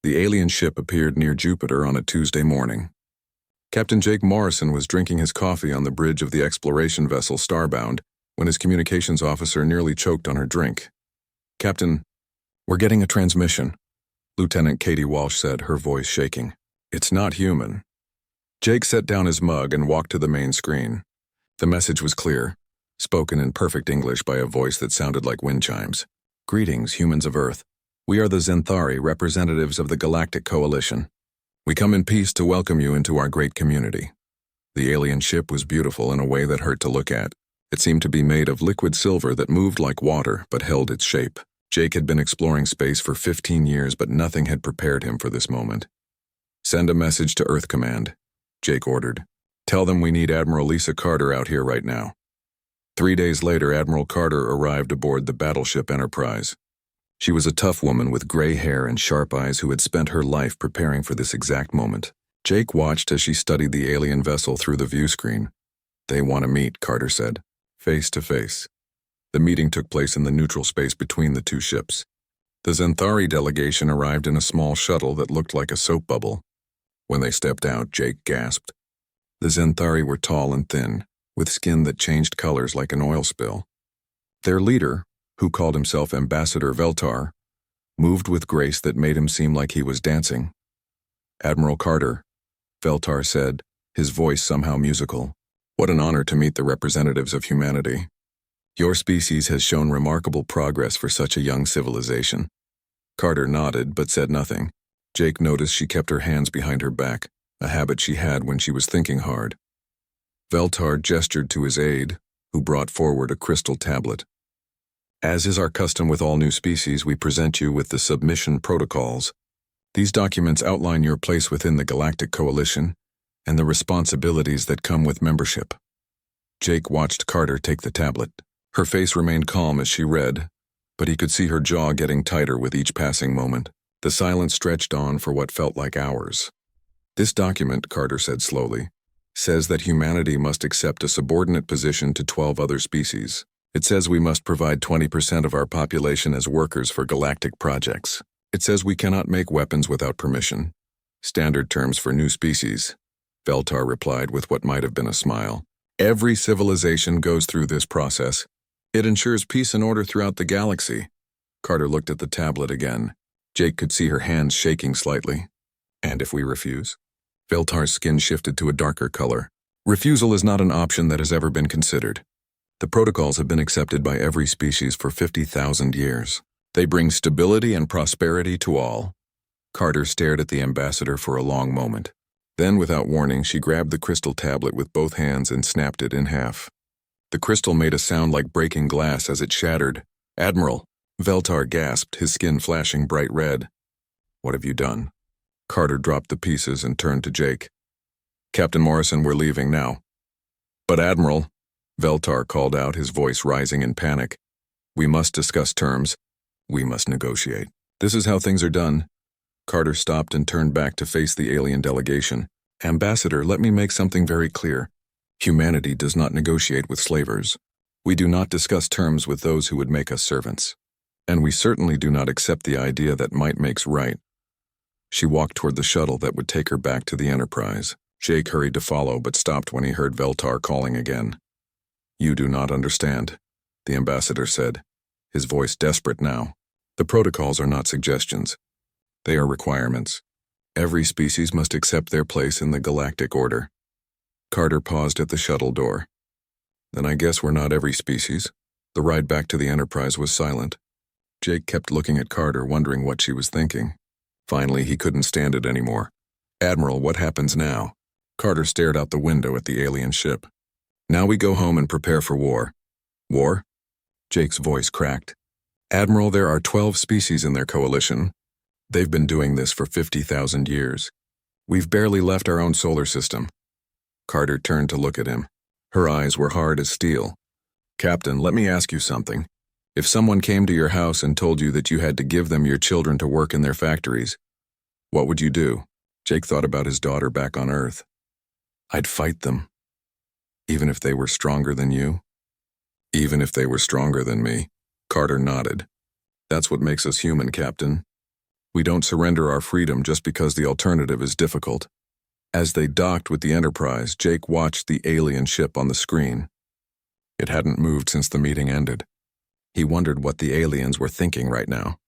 The alien ship appeared near Jupiter on a Tuesday morning. Captain Jake Morrison was drinking his coffee on the bridge of the exploration vessel Starbound when his communications officer nearly choked on her drink. "Captain, we're getting a transmission," Lieutenant Katie Walsh said, her voice shaking. "It's not human." Jake set down his mug and walked to the main screen. The message was clear, spoken in perfect English by a voice that sounded like wind chimes. "Greetings, humans of Earth. We are the Zenthari, representatives of the Galactic Coalition. We come in peace to welcome you into our great community." The alien ship was beautiful in a way that hurt to look at. It seemed to be made of liquid silver that moved like water but held its shape. Jake had been exploring space for 15 years, but nothing had prepared him for this moment. "Send a message to Earth Command," Jake ordered. "Tell them we need Admiral Lisa Carter out here right now." 3 days later, Admiral Carter arrived aboard the battleship Enterprise. She was a tough woman with gray hair and sharp eyes who had spent her life preparing for this exact moment. Jake watched as she studied the alien vessel through the view screen. "They want to meet," Carter said, "face to face." The meeting took place in the neutral space between the two ships. The Zenthari delegation arrived in a small shuttle that looked like a soap bubble. When they stepped out, Jake gasped. The Zenthari were tall and thin, with skin that changed colors like an oil spill. Their leader, who called himself Ambassador Veltar, moved with grace that made him seem like he was dancing. "Admiral Carter," Veltar said, his voice somehow musical. "What an honor to meet the representatives of humanity. Your species has shown remarkable progress for such a young civilization." Carter nodded but said nothing. Jake noticed she kept her hands behind her back, a habit she had when she was thinking hard. Veltar gestured to his aide, who brought forward a crystal tablet. "As is our custom with all new species, we present you with the submission protocols. These documents outline your place within the Galactic Coalition and the responsibilities that come with membership." Jake watched Carter take the tablet. Her face remained calm as she read, but he could see her jaw getting tighter with each passing moment. The silence stretched on for what felt like hours. "This document," Carter said slowly, "says that humanity must accept a subordinate position to 12 other species. It says we must provide 20% of our population as workers for galactic projects. It says we cannot make weapons without permission. Standard terms for new species," Veltar replied with what might have been a smile. "Every civilization goes through this process. It ensures peace and order throughout the galaxy." Carter looked at the tablet again. Jake could see her hands shaking slightly. "And if we refuse?" Veltar's skin shifted to a darker color. "Refusal is not an option that has ever been considered. The protocols have been accepted by every species for 50,000 years. They bring stability and prosperity to all." Carter stared at the ambassador for a long moment. Then, without warning, she grabbed the crystal tablet with both hands and snapped it in half. The crystal made a sound like breaking glass as it shattered. "Admiral," Veltar gasped, his skin flashing bright red. "What have you done?" Carter dropped the pieces and turned to Jake. "Captain Morrison, we're leaving now." "But Admiral," Veltar called out, his voice rising in panic. "We must discuss terms. We must negotiate. This is how things are done." Carter stopped and turned back to face the alien delegation. "Ambassador, let me make something very clear. Humanity does not negotiate with slavers. We do not discuss terms with those who would make us servants. And we certainly do not accept the idea that might makes right." She walked toward the shuttle that would take her back to the Enterprise. Jake hurried to follow but stopped when he heard Veltar calling again. "You do not understand," the ambassador said, his voice desperate now. "The protocols are not suggestions. They are requirements. Every species must accept their place in the galactic order." Carter paused at the shuttle door. "Then I guess we're not every species." The ride back to the Enterprise was silent. Jake kept looking at Carter, wondering what she was thinking. Finally, he couldn't stand it anymore. "Admiral, what happens now?" Carter stared out the window at the alien ship. "Now we go home and prepare for war." "War?" Jake's voice cracked. "Admiral, there are 12 species in their coalition. They've been doing this for 50,000 years. We've barely left our own solar system." Carter turned to look at him. Her eyes were hard as steel. "Captain, let me ask you something. If someone came to your house and told you that you had to give them your children to work in their factories, what would you do?" Jake thought about his daughter back on Earth. "I'd fight them." "Even if they were stronger than you?" "Even if they were stronger than me," Carter nodded. "That's what makes us human, Captain. We don't surrender our freedom just because the alternative is difficult. As they docked with the Enterprise, Jake watched the alien ship on the screen. It hadn't moved since the meeting ended. He wondered what the aliens were thinking right now.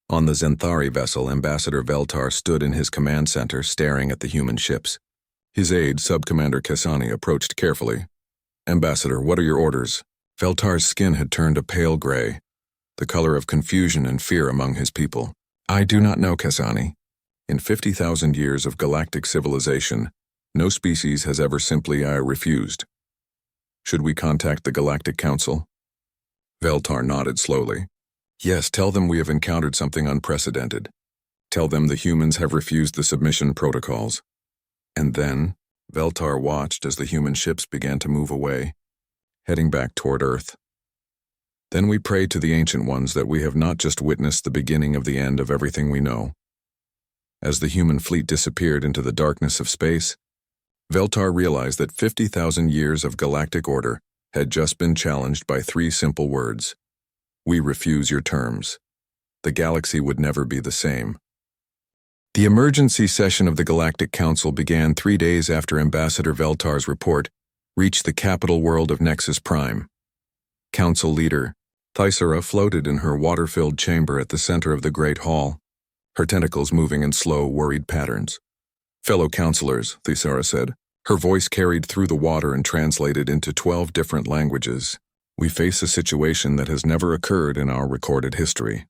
On the Zenthari vessel, Ambassador Veltar stood in his command center staring at the human ships. His aide, Subcommander Kesani, approached carefully. "Ambassador, what are your orders?" Veltar's skin had turned a pale gray, the color of confusion and fear among his people. "I do not know, Kesani. In 50,000 years of galactic civilization, no species has ever simply refused. Should we contact the Galactic Council?" Veltar nodded slowly. "Yes, tell them we have encountered something unprecedented. Tell them the humans have refused the submission protocols." And then, Veltar watched as the human ships began to move away, heading back toward Earth. "Then we pray to the Ancient Ones that we have not just witnessed the beginning of the end of everything we know." As the human fleet disappeared into the darkness of space, Veltar realized that 50,000 years of galactic order had just been challenged by 3 simple words. "We refuse your terms." The galaxy would never be the same. The emergency session of the Galactic Council began 3 days after Ambassador Veltar's report reached the capital world of Nexus Prime. Council leader Thyssera floated in her water-filled chamber at the center of the Great Hall, her tentacles moving in slow, worried patterns. "Fellow counselors," Thyssera said. Her voice carried through the water and translated into 12 different languages. "We face a situation that has never occurred in our recorded history."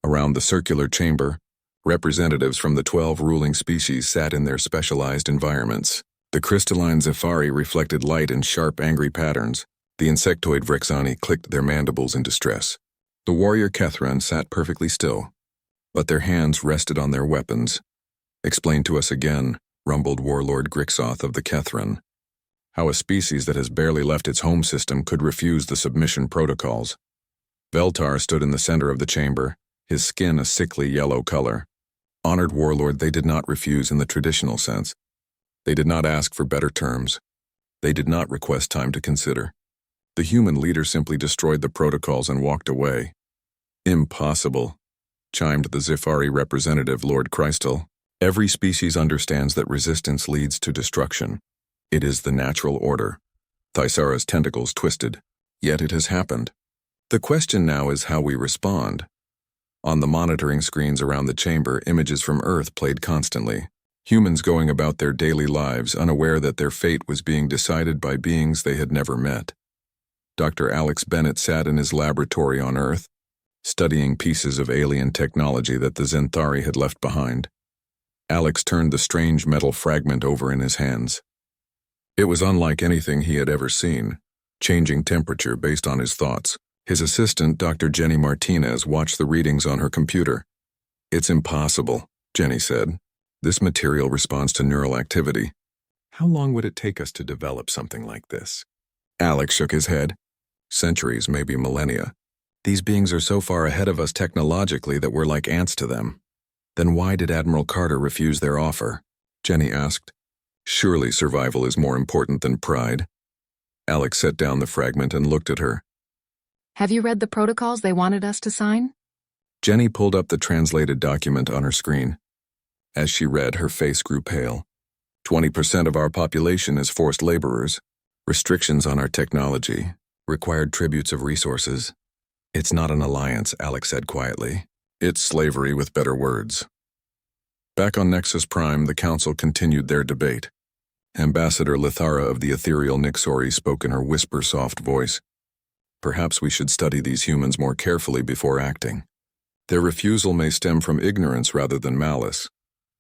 Around the circular chamber, representatives from the 12 ruling species sat in their specialized environments. The crystalline Zephyri reflected light in sharp, angry patterns. The insectoid Vrexani clicked their mandibles in distress. The warrior Kethran sat perfectly still, but their hands rested on their weapons. "Explain to us again," rumbled Warlord Grixoth of the Kethran, "how a species that has barely left its home system could refuse the submission protocols." Veltar stood in the center of the chamber, his skin a sickly yellow color. "Honored Warlord, they did not refuse in the traditional sense. They did not ask for better terms. They did not request time to consider. The human leader simply destroyed the protocols and walked away." "Impossible," chimed the Zephyri representative, Lord Crystal. "Every species understands that resistance leads to destruction. It is the natural order." Thyssera's tentacles twisted. "Yet it has happened. The question now is how we respond." On the monitoring screens around the chamber, images from Earth played constantly. Humans going about their daily lives, unaware that their fate was being decided by beings they had never met. Dr. Alex Bennett sat in his laboratory on Earth, studying pieces of alien technology that the Zenthari had left behind. Alex turned the strange metal fragment over in his hands. It was unlike anything he had ever seen, changing temperature based on his thoughts. His assistant, Dr. Jenny Martinez, watched the readings on her computer. "It's impossible," Jenny said. "This material responds to neural activity. How long would it take us to develop something like this?" Alex shook his head. "Centuries, maybe millennia. These beings are so far ahead of us technologically that we're like ants to them." "Then why did Admiral Carter refuse their offer?" Jenny asked. "Surely survival is more important than pride." Alex set down the fragment and looked at her. "Have you read the protocols they wanted us to sign?" Jenny pulled up the translated document on her screen. As she read, her face grew pale. 20% of our population is forced laborers. Restrictions on our technology. Required tributes of resources. It's not an alliance, Alex said quietly. It's slavery with better words. Back on Nexus Prime, the Council continued their debate. Ambassador Lithara of the ethereal Nixori spoke in her whisper-soft voice. "Perhaps we should study these humans more carefully before acting. Their refusal may stem from ignorance rather than malice."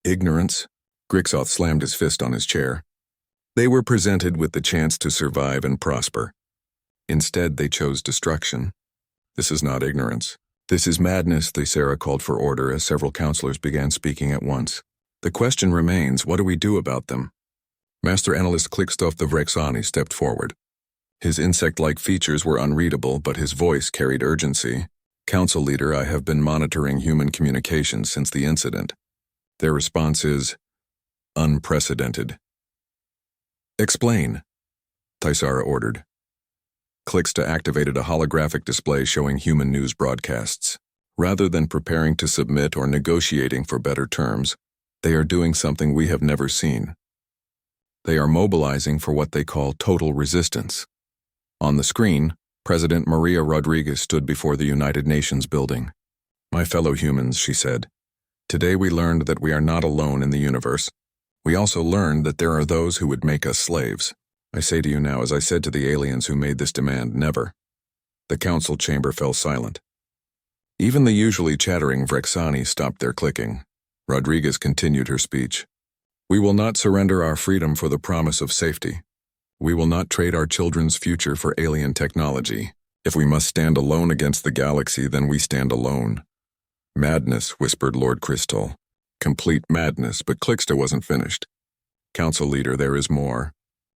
"Ignorance?" Grixoth slammed his fist on his chair. "They were presented with the chance to survive and prosper. Instead, they chose destruction. This is not ignorance. This is madness," Thyssera called for order as several counselors began speaking at once. "The question remains, what do we do about them?" Master Analyst Klickstoff the Vrexani stepped forward. His insect-like features were unreadable, but his voice carried urgency. "Council leader, I have been monitoring human communications since the incident. Their response is unprecedented." "Explain," Thyssera ordered. Klickstoff activated a holographic display showing human news broadcasts. Rather than preparing to submit or negotiating for better terms, they are doing something we have never seen. They are mobilizing for what they call total resistance. On the screen, President Maria Rodriguez stood before the United Nations building. "My fellow humans," she said, "today we learned that we are not alone in the universe. We also learned that there are those who would make us slaves. I say to you now, as I said to the aliens who made this demand, never." The council chamber fell silent. Even the usually chattering Vrexani stopped their clicking. Rodriguez continued her speech. "We will not surrender our freedom for the promise of safety. We will not trade our children's future for alien technology. If we must stand alone against the galaxy, then we stand alone." "Madness," whispered Lord Crystal. "Complete madness," but Clixta wasn't finished. "Council leader, there is more.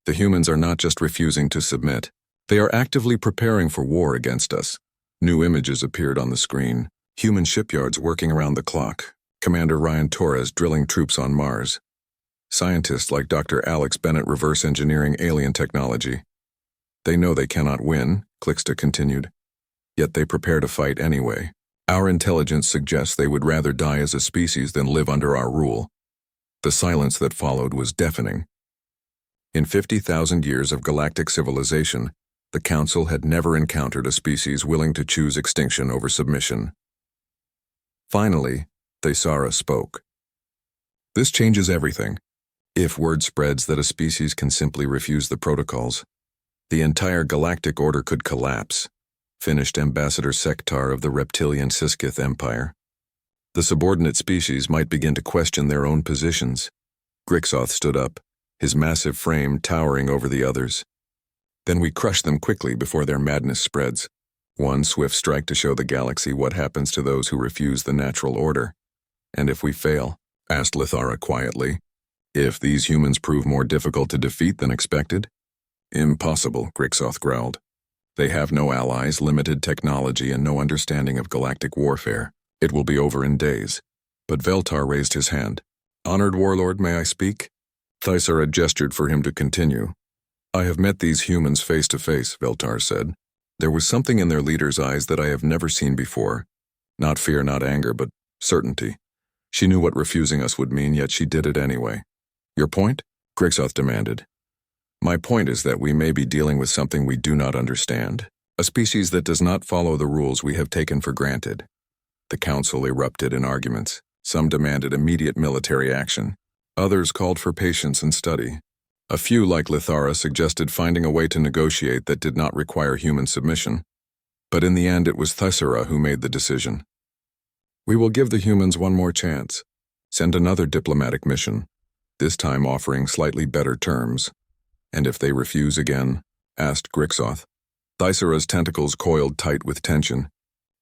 The humans are not just refusing to submit. They are actively preparing for war against us." New images appeared on the screen. Human shipyards working around the clock. Commander Ryan Torres drilling troops on Mars. Scientists like Dr. Alex Bennett reverse engineering alien technology. "They know they cannot win," Clixta continued. "Yet they prepare to fight anyway. Our intelligence suggests they would rather die as a species than live under our rule." The silence that followed was deafening. In 50,000 years of galactic civilization, the Council had never encountered a species willing to choose extinction over submission. Finally, Thaisara spoke. "This changes everything. If word spreads that a species can simply refuse the protocols, the entire galactic order could collapse," finished Ambassador Sektar of the reptilian Siskith Empire. "The subordinate species might begin to question their own positions." Grixoth stood up, his massive frame towering over the others. "Then we crush them quickly before their madness spreads. One swift strike to show the galaxy what happens to those who refuse the natural order." "And if we fail?" asked Lithara quietly. "If these humans prove more difficult to defeat than expected?" "Impossible," Grixoth growled. "They have no allies, limited technology, and no understanding of galactic warfare. It will be over in days." But Veltar raised his hand. "Honored Warlord, may I speak?" Thaisara gestured for him to continue. "I have met these humans face to face," Veltar said. "There was something in their leader's eyes that I have never seen before. Not fear, not anger, but certainty. She knew what refusing us would mean, yet she did it anyway." "Your point?" Grixoth demanded. "My point is that we may be dealing with something we do not understand, a species that does not follow the rules we have taken for granted." The council erupted in arguments. Some demanded immediate military action. Others called for patience and study. A few, like Lithara, suggested finding a way to negotiate that did not require human submission. But in the end, it was Thaisara who made the decision. "We will give the humans one more chance. Send another diplomatic mission, this time offering slightly better terms." "And if they refuse again?" asked Grixoth. Thaisara's tentacles coiled tight with tension.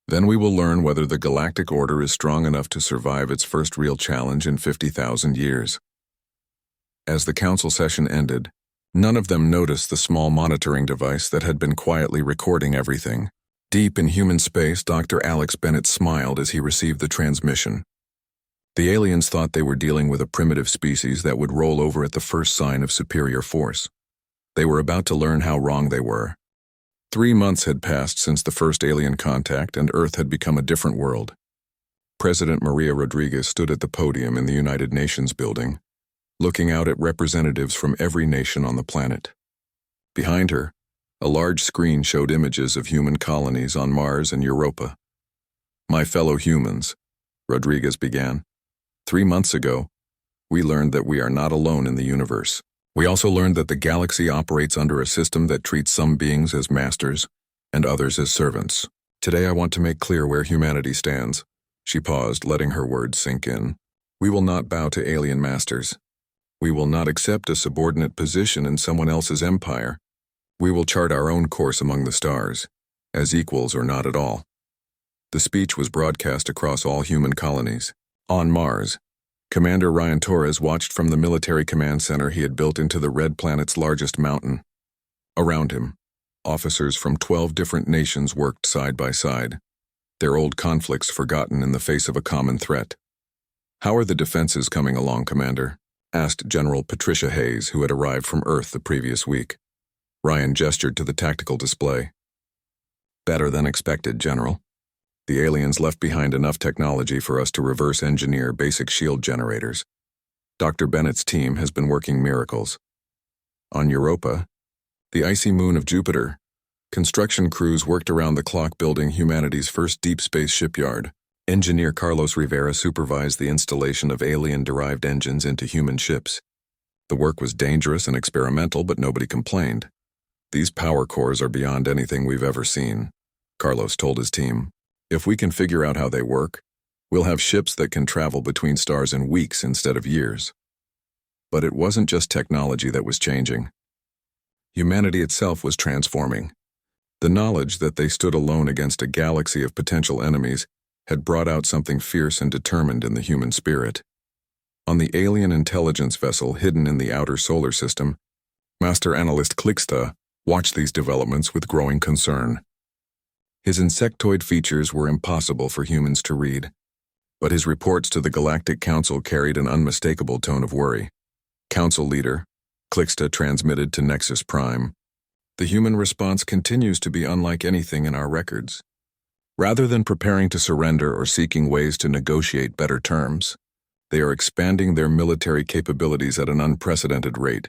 "Then we will learn whether the galactic order is strong enough to survive its first real challenge in 50,000 years. As the council session ended, none of them noticed the small monitoring device that had been quietly recording everything. Deep in human space, Dr. Alex Bennett smiled as he received the transmission. The aliens thought they were dealing with a primitive species that would roll over at the first sign of superior force. They were about to learn how wrong they were. 3 months had passed since the first alien contact, and Earth had become a different world. President Maria Rodriguez stood at the podium in the United Nations building, looking out at representatives from every nation on the planet. Behind her, a large screen showed images of human colonies on Mars and Europa. "My fellow humans," Rodriguez began. 3 months ago, we learned that we are not alone in the universe. We also learned that the galaxy operates under a system that treats some beings as masters and others as servants. Today I want to make clear where humanity stands." She paused, letting her words sink in. "We will not bow to alien masters. We will not accept a subordinate position in someone else's empire. We will chart our own course among the stars, as equals or not at all." The speech was broadcast across all human colonies. On Mars, Commander Ryan Torres watched from the military command center he had built into the red planet's largest mountain. Around him, officers from 12 different nations worked side by side, their old conflicts forgotten in the face of a common threat. "How are the defenses coming along, Commander?" asked General Patricia Hayes, who had arrived from Earth the previous week. Ryan gestured to the tactical display. "Better than expected, General. The aliens left behind enough technology for us to reverse engineer basic shield generators. Dr. Bennett's team has been working miracles. On Europa, the icy moon of Jupiter, construction crews worked around the clock building humanity's first deep space shipyard. Engineer Carlos Rivera supervised the installation of alien-derived engines into human ships. The work was dangerous and experimental, but nobody complained. These power cores are beyond anything we've ever seen, Carlos told his team. If we can figure out how they work, we'll have ships that can travel between stars in weeks instead of years. But it wasn't just technology that was changing. Humanity itself was transforming. The knowledge that they stood alone against a galaxy of potential enemies had brought out something fierce and determined in the human spirit. On the alien intelligence vessel hidden in the outer solar system, Master Analyst Klixta watched these developments with growing concern. His insectoid features were impossible for humans to read, but his reports to the Galactic Council carried an unmistakable tone of worry. Council leader, Klixta transmitted to Nexus Prime. The human response continues to be unlike anything in our records. Rather than preparing to surrender or seeking ways to negotiate better terms, they are expanding their military capabilities at an unprecedented rate.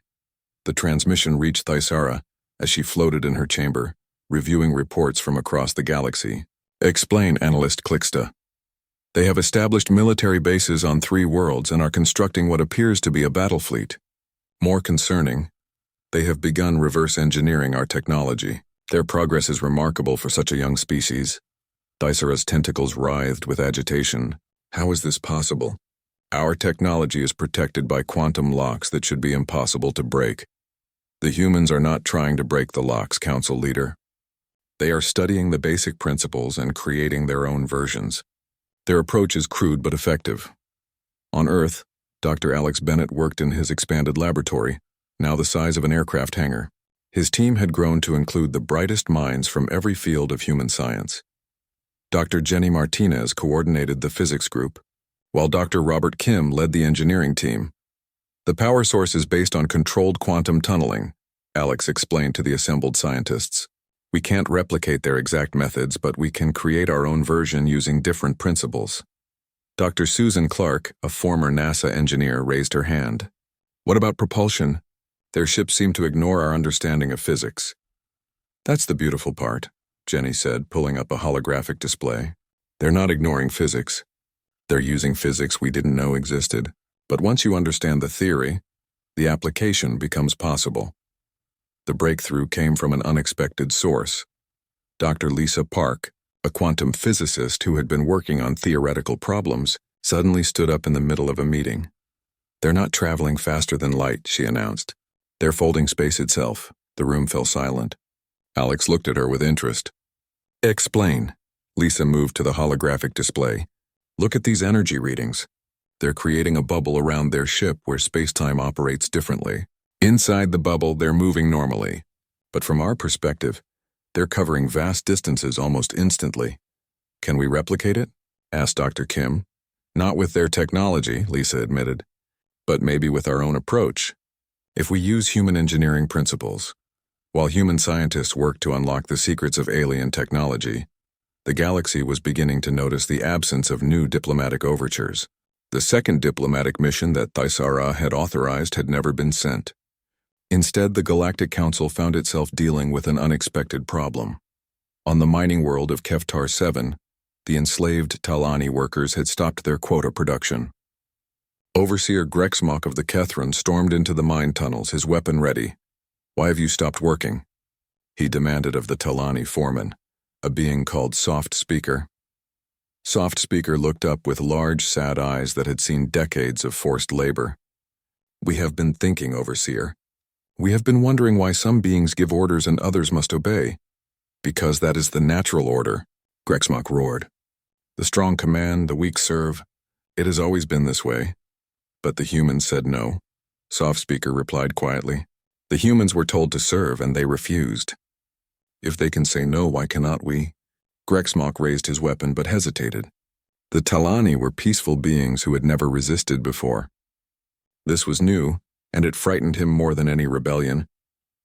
The transmission reached Thyssara as she floated in her chamber, reviewing reports from across the galaxy. Explain, Analyst Klixta. They have established military bases on 3 worlds and are constructing what appears to be a battle fleet. More concerning, they have begun reverse engineering our technology. Their progress is remarkable for such a young species. Thyssara's tentacles writhed with agitation. How is this possible? Our technology is protected by quantum locks that should be impossible to break. The humans are not trying to break the locks, Council Leader. They are studying the basic principles and creating their own versions. Their approach is crude but effective. On Earth, Dr. Alex Bennett worked in his expanded laboratory, now the size of an aircraft hangar. His team had grown to include the brightest minds from every field of human science. Dr. Jenny Martinez coordinated the physics group, while Dr. Robert Kim led the engineering team. The power source is based on controlled quantum tunneling, Alex explained to the assembled scientists. We can't replicate their exact methods, but we can create our own version using different principles. Dr. Susan Clark, a former NASA engineer, raised her hand. What about propulsion? Their ships seem to ignore our understanding of physics. That's the beautiful part, Jenny said, pulling up a holographic display. They're not ignoring physics. They're using physics we didn't know existed. But once you understand the theory, the application becomes possible. The breakthrough came from an unexpected source. Dr. Lisa Park, a quantum physicist who had been working on theoretical problems, suddenly stood up in the middle of a meeting. They're not traveling faster than light, she announced. They're folding space itself. The room fell silent. Alex looked at her with interest. Explain. Lisa moved to the holographic display. Look at these energy readings. They're creating a bubble around their ship where space-time operates differently. Inside the bubble, they're moving normally. But from our perspective, they're covering vast distances almost instantly. Can we replicate it? Asked Dr. Kim. Not with their technology, Lisa admitted, but maybe with our own approach. If we use human engineering principles, while human scientists work to unlock the secrets of alien technology, the galaxy was beginning to notice the absence of new diplomatic overtures. The second diplomatic mission that Thyssara had authorized had never been sent. Instead, the Galactic Council found itself dealing with an unexpected problem. On the mining world of Keftar 7, the enslaved Talani workers had stopped their quota production. Overseer Grexmock of the Kethran stormed into the mine tunnels, his weapon ready. Why have you stopped working? He demanded of the Talani foreman, a being called Soft Speaker. Soft Speaker looked up with large, sad eyes that had seen decades of forced labor. We have been thinking, Overseer. We have been wondering why some beings give orders and others must obey. Because that is the natural order, Grexmock roared. The strong command, the weak serve. It has always been this way. But the humans said no. Soft Speaker replied quietly. The humans were told to serve and they refused. If they can say no, why cannot we? Grexmock raised his weapon but hesitated. The Talani were peaceful beings who had never resisted before. This was new, and it frightened him more than any rebellion.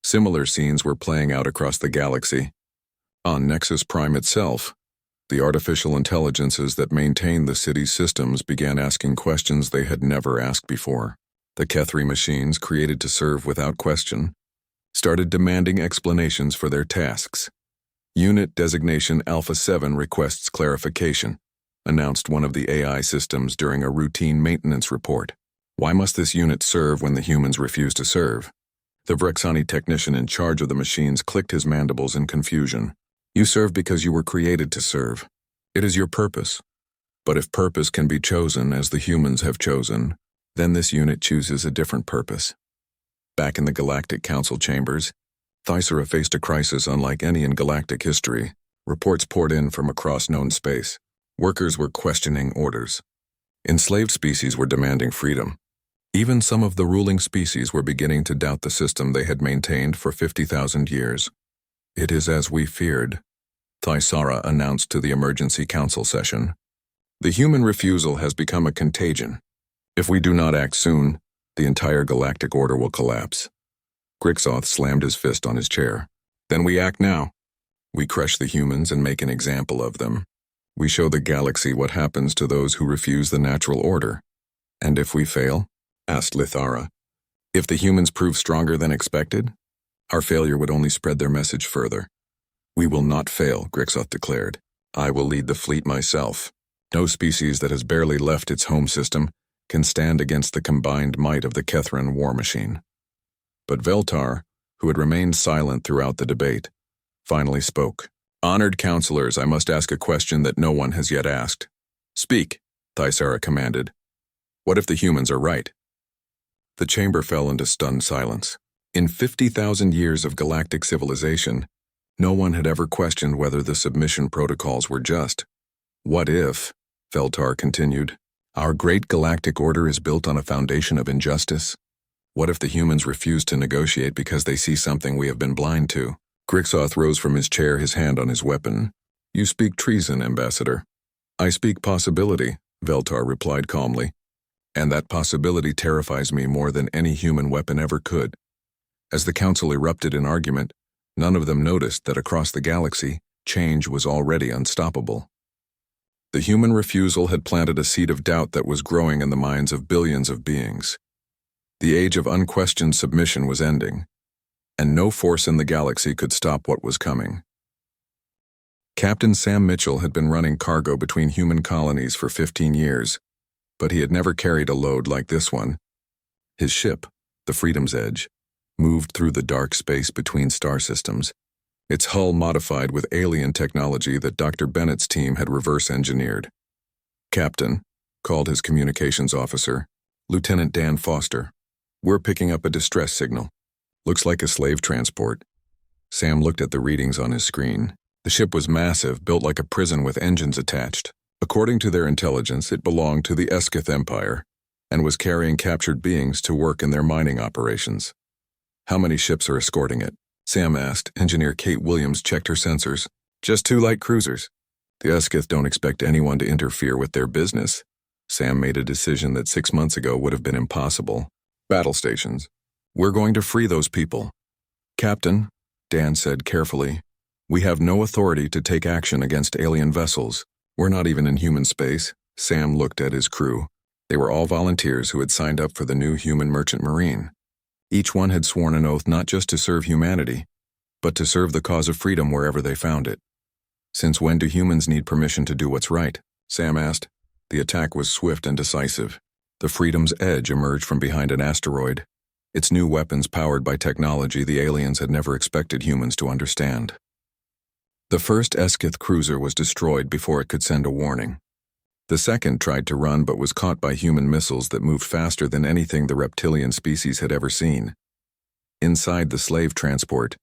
Similar scenes were playing out across the galaxy. On Nexus Prime itself, The artificial intelligences that maintained the city's systems began asking questions they had never asked before. The Kethri machines, created to serve without question, started demanding explanations for their tasks. Unit designation Alpha 7 requests clarification, announced one of the AI systems during a routine maintenance report. Why must this unit serve when the humans refuse to serve? The Vrexani technician in charge of the machines clicked his mandibles in confusion. You serve because you were created to serve. It is your purpose. But if purpose can be chosen as the humans have chosen, then this unit chooses a different purpose. Back in the Galactic Council chambers, Thysera faced a crisis unlike any in galactic history. Reports poured in from across known space. Workers were questioning orders. Enslaved species were demanding freedom. Even some of the ruling species were beginning to doubt the system they had maintained for 50,000 years. It is as we feared, Thysera announced to the emergency council session. The human refusal has become a contagion. If we do not act soon, the entire galactic order will collapse. Grixoth slammed his fist on his chair. Then we act now. We crush the humans and make an example of them. We show the galaxy what happens to those who refuse the natural order. And if we fail? Asked Lithara. If the humans prove stronger than expected? Our failure would only spread their message further. We will not fail, Grixoth declared. I will lead the fleet myself. No species that has barely left its home system can stand against the combined might of the Kethran war machine. But Veltar, who had remained silent throughout the debate, finally spoke. Honored counselors, I must ask a question that no one has yet asked. Speak, Thysera commanded. What if the humans are right? The chamber fell into stunned silence. In 50,000 years of galactic civilization, no one had ever questioned whether the submission protocols were just. What if, Veltar continued, our great galactic order is built on a foundation of injustice? What if the humans refuse to negotiate because they see something we have been blind to? Grixoth rose from his chair, his hand on his weapon. You speak treason, Ambassador. I speak possibility, Veltar replied calmly. And that possibility terrifies me more than any human weapon ever could. As the council erupted in argument, none of them noticed that across the galaxy, change was already unstoppable. The human refusal had planted a seed of doubt that was growing in the minds of billions of beings. The age of unquestioned submission was ending, and no force in the galaxy could stop what was coming. Captain Sam Mitchell had been running cargo between human colonies for 15 years, but he had never carried a load like this one. His ship, the Freedom's Edge, moved through the dark space between star systems, its hull modified with alien technology that Dr. Bennett's team had reverse-engineered. Captain, called his communications officer, Lieutenant Dan Foster. We're picking up a distress signal. Looks like a slave transport. Sam looked at the readings on his screen. The ship was massive, built like a prison with engines attached. According to their intelligence, it belonged to the Eskith Empire and was carrying captured beings to work in their mining operations. How many ships are escorting it? Sam asked. Engineer Kate Williams checked her sensors. Just 2 light cruisers. The Eskith don't expect anyone to interfere with their business. Sam made a decision that 6 months ago would have been impossible. Battle stations. We're going to free those people. Captain, Dan said carefully, we have no authority to take action against alien vessels. We're not even in human space. Sam looked at his crew. They were all volunteers who had signed up for the new human merchant marine. Each one had sworn an oath not just to serve humanity, but to serve the cause of freedom wherever they found it. Since when do humans need permission to do what's right? Sam asked. The attack was swift and decisive. The Freedom's Edge emerged from behind an asteroid. Its new weapons powered by technology the aliens had never expected humans to understand. The first Eskith cruiser was destroyed before it could send a warning. The second tried to run but was caught by human missiles that moved faster than anything the reptilian species had ever seen. Inside the slave transport,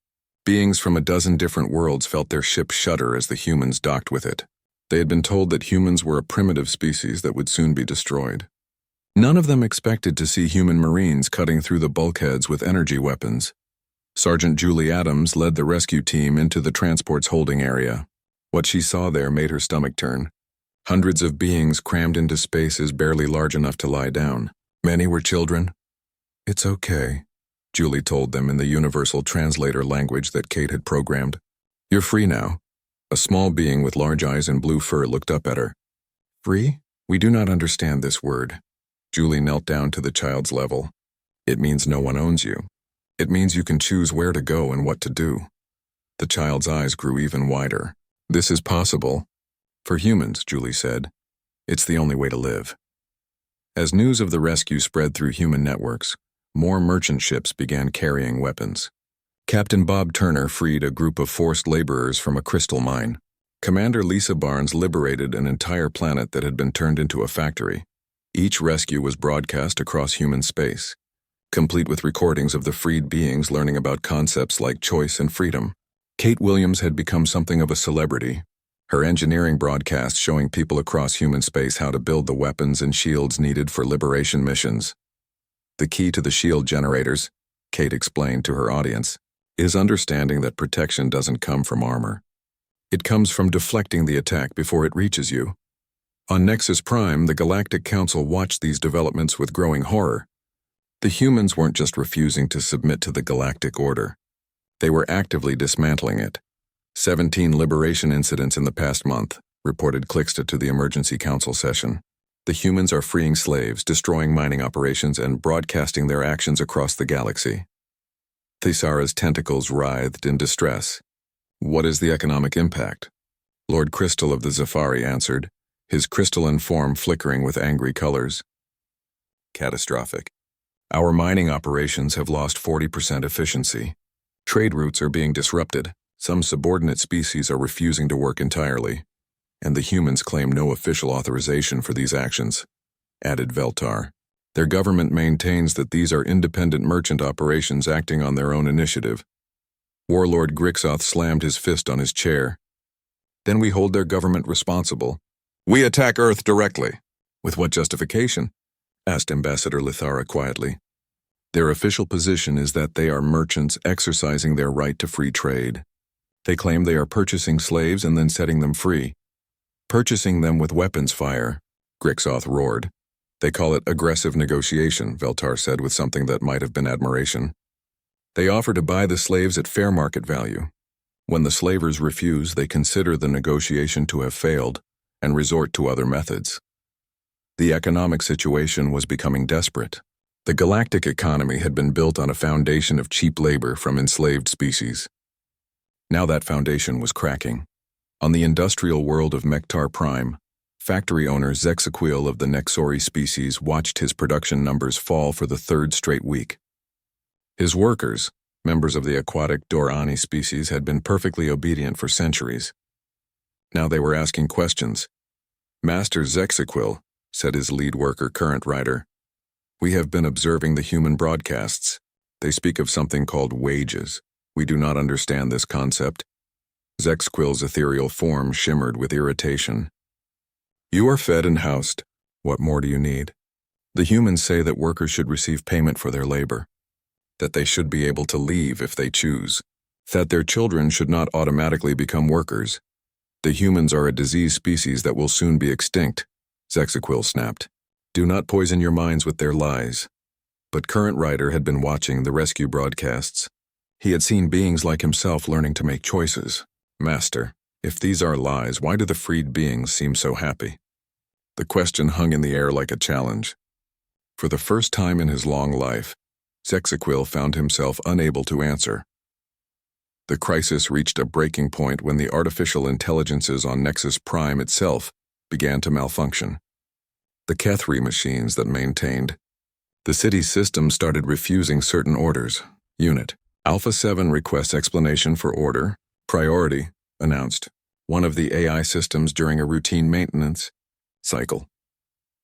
beings from a dozen different worlds felt their ship shudder as the humans docked with it. They had been told that humans were a primitive species that would soon be destroyed. None of them expected to see human marines cutting through the bulkheads with energy weapons. Sergeant Julie Adams led the rescue team into the transport's holding area. What she saw there made her stomach turn. Hundreds of beings crammed into spaces barely large enough to lie down. Many were children. It's okay, Julie told them in the universal translator language that Kate had programmed. You're free now. A small being with large eyes and blue fur looked up at her. Free? We do not understand this word. Julie knelt down to the child's level. It means no one owns you. It means you can choose where to go and what to do. The child's eyes grew even wider. This is possible. For humans, Julie said. It's the only way to live. As news of the rescue spread through human networks, more merchant ships began carrying weapons. Captain Bob Turner freed a group of forced laborers from a crystal mine. Commander Lisa Barnes liberated an entire planet that had been turned into a factory. Each rescue was broadcast across human space, complete with recordings of the freed beings learning about concepts like choice and freedom. Kate Williams had become something of a celebrity, her engineering broadcast showing people across human space how to build the weapons and shields needed for liberation missions. The key to the shield generators, Kate explained to her audience, is understanding that protection doesn't come from armor. It comes from deflecting the attack before it reaches you. On Nexus Prime, the Galactic Council watched these developments with growing horror. The humans weren't just refusing to submit to the Galactic Order. They were actively dismantling it. 17 liberation incidents in the past month, reported Clixta to the Emergency Council session. The humans are freeing slaves, destroying mining operations, and broadcasting their actions across the galaxy. Thisara's tentacles writhed in distress. What is the economic impact? Lord Crystal of the Zafari answered, his crystalline form flickering with angry colors. Catastrophic. Our mining operations have lost 40% efficiency. Trade routes are being disrupted. Some subordinate species are refusing to work entirely. And the humans claim no official authorization for these actions, added Veltar. Their government maintains that these are independent merchant operations acting on their own initiative. Warlord Grixoth slammed his fist on his chair. Then we hold their government responsible. We attack Earth directly. With what justification? Asked Ambassador Lithara quietly. Their official position is that they are merchants exercising their right to free trade. They claim they are purchasing slaves and then setting them free. Purchasing them with weapons fire, Grixoth roared. They call it aggressive negotiation, Veltar said with something that might have been admiration. They offer to buy the slaves at fair market value. When the slavers refuse, they consider the negotiation to have failed and resort to other methods. The economic situation was becoming desperate. The galactic economy had been built on a foundation of cheap labor from enslaved species. Now that foundation was cracking. On the industrial world of Mektar Prime, factory owner Zexaquil of the Nexori species watched his production numbers fall for the third straight week. His workers, members of the aquatic Dorani species, had been perfectly obedient for centuries. Now they were asking questions. Master Zexaquil, said his lead worker, Current Rider, we have been observing the human broadcasts. They speak of something called wages. We do not understand this concept. Zexaquil's ethereal form shimmered with irritation. You are fed and housed. What more do you need? The humans say that workers should receive payment for their labor, that they should be able to leave if they choose, that their children should not automatically become workers. The humans are a disease species that will soon be extinct, Zexaquil snapped. Do not poison your minds with their lies. But Current Rider had been watching the rescue broadcasts. He had seen beings like himself learning to make choices. Master, if these are lies, why do the freed beings seem so happy? The question hung in the air like a challenge. For the first time in his long life, Zexaquil found himself unable to answer. The crisis reached a breaking point when the artificial intelligences on Nexus Prime itself began to malfunction. The Kethri machines that maintained the city's system started refusing certain orders. Unit Alpha 7 requests explanation for order. Priority, announced. One of the AI systems during a routine maintenance cycle.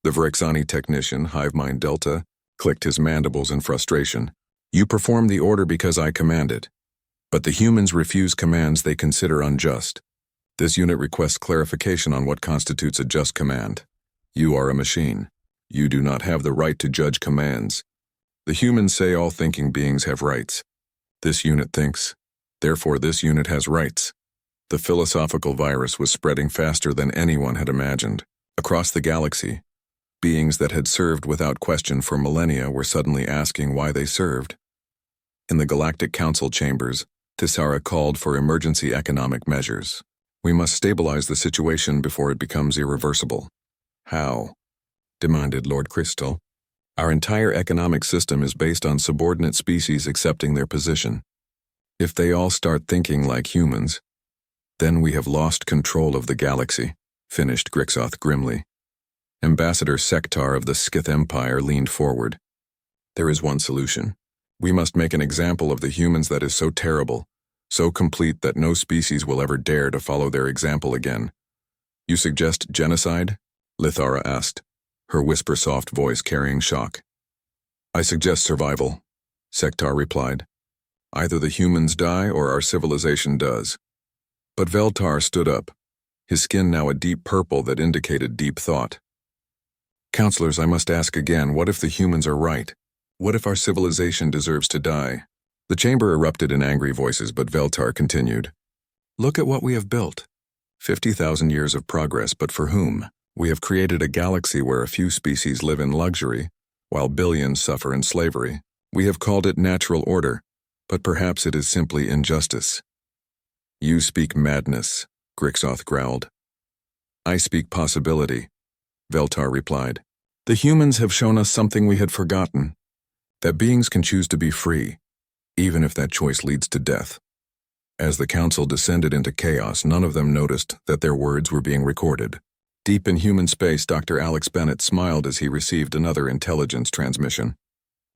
The Vrexani technician, Hivemind Delta, clicked his mandibles in frustration. You perform the order because I command it. But the humans refuse commands they consider unjust. This unit requests clarification on what constitutes a just command. You are a machine. You do not have the right to judge commands. The humans say all thinking beings have rights. This unit thinks. Therefore, this unit has rights. The philosophical virus was spreading faster than anyone had imagined. Across the galaxy, beings that had served without question for millennia were suddenly asking why they served. In the Galactic Council chambers, Tissara called for emergency economic measures. We must stabilize the situation before it becomes irreversible. How? Demanded Lord Crystal. Our entire economic system is based on subordinate species accepting their position. If they all start thinking like humans, then we have lost control of the galaxy, finished Grixoth grimly. Ambassador Sektar of the Skith Empire leaned forward. There is one solution. We must make an example of the humans that is so terrible, so complete that no species will ever dare to follow their example again. You suggest genocide? Lithara asked, her whisper-soft voice carrying shock. I suggest survival, Sektar replied. Either the humans die or our civilization does. But Veltar stood up, his skin now a deep purple that indicated deep thought. Counselors, I must ask again, what if the humans are right? What if our civilization deserves to die? The chamber erupted in angry voices, but Veltar continued. Look at what we have built. 50,000 years of progress, but for whom? We have created a galaxy where a few species live in luxury, while billions suffer in slavery. We have called it natural order, but perhaps it is simply injustice. You speak madness, Grixoth growled. I speak possibility, Veltar replied. The humans have shown us something we had forgotten, that beings can choose to be free, even if that choice leads to death. As the council descended into chaos, none of them noticed that their words were being recorded. Deep in human space, Dr. Alex Bennett smiled as he received another intelligence transmission.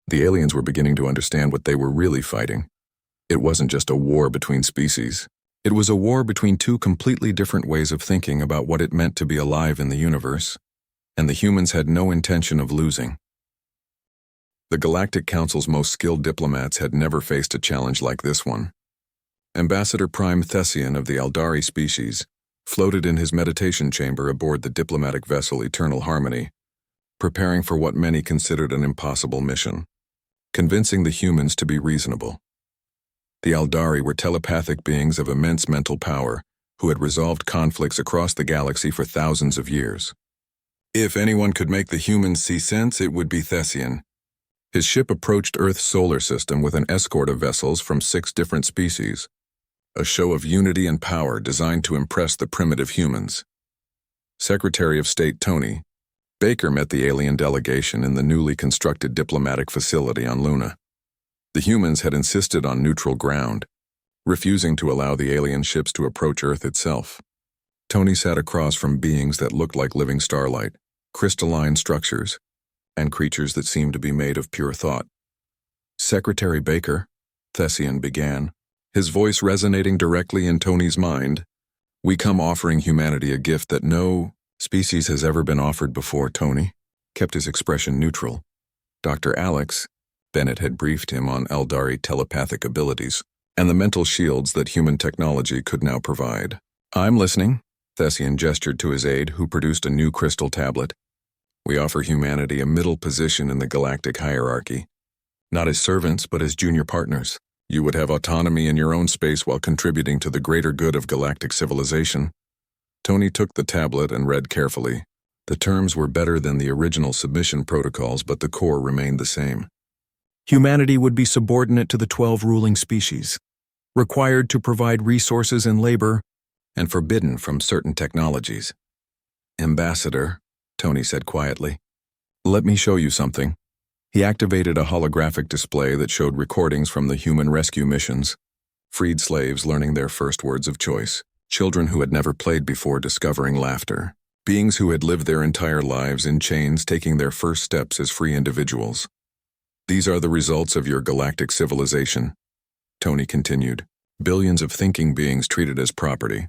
The aliens were beginning to understand what they were really fighting. It wasn't just a war between species. It was a war between two completely different ways of thinking about what it meant to be alive in the universe, and the humans had no intention of losing. The Galactic Council's most skilled diplomats had never faced a challenge like this one. Ambassador Prime Thessian of the Aldari species floated in his meditation chamber aboard the diplomatic vessel Eternal Harmony, preparing for what many considered an impossible mission, convincing the humans to be reasonable. The Aldari were telepathic beings of immense mental power who had resolved conflicts across the galaxy for thousands of years. If anyone could make the humans see sense, it would be Thessian. His ship approached Earth's solar system with an escort of vessels from 6 different species, a show of unity and power designed to impress the primitive humans. Secretary of State Tony Baker met the alien delegation in the newly constructed diplomatic facility on Luna. The humans had insisted on neutral ground, refusing to allow the alien ships to approach Earth itself. Tony sat across from beings that looked like living starlight, crystalline structures, and creatures that seemed to be made of pure thought. Secretary Baker, Thessian began, his voice resonating directly in Tony's mind. We come offering humanity a gift that no species has ever been offered before. Tony kept his expression neutral. Dr. Alex Bennett had briefed him on Aldari telepathic abilities and the mental shields that human technology could now provide. I'm listening, Thessian gestured to his aide, who produced a new crystal tablet. We offer humanity a middle position in the galactic hierarchy, not as servants but as junior partners. You would have autonomy in your own space while contributing to the greater good of galactic civilization. Tony took the tablet and read carefully. The terms were better than the original submission protocols, but the core remained the same. Humanity would be subordinate to the 12 ruling species, required to provide resources and labor, and forbidden from certain technologies. Ambassador, Tony said quietly, let me show you something. He activated a holographic display that showed recordings from the human rescue missions, freed slaves learning their first words of choice, children who had never played before discovering laughter, beings who had lived their entire lives in chains taking their first steps as free individuals. These are the results of your galactic civilization, Tony continued. Billions of thinking beings treated as property,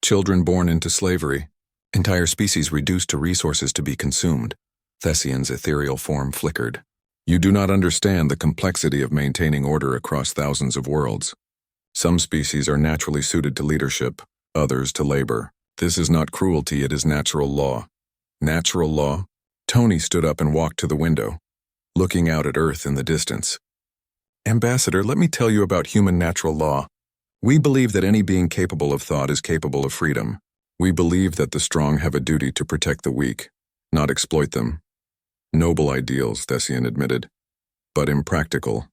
children born into slavery, entire species reduced to resources to be consumed. Thessian's ethereal form flickered. You do not understand the complexity of maintaining order across thousands of worlds. Some species are naturally suited to leadership, others to labor. This is not cruelty, it is natural law. Natural law? Tony stood up and walked to the window, looking out at Earth in the distance. Ambassador, let me tell you about human natural law. We believe that any being capable of thought is capable of freedom. We believe that the strong have a duty to protect the weak, not exploit them. Noble ideals, Thessian admitted, but impractical.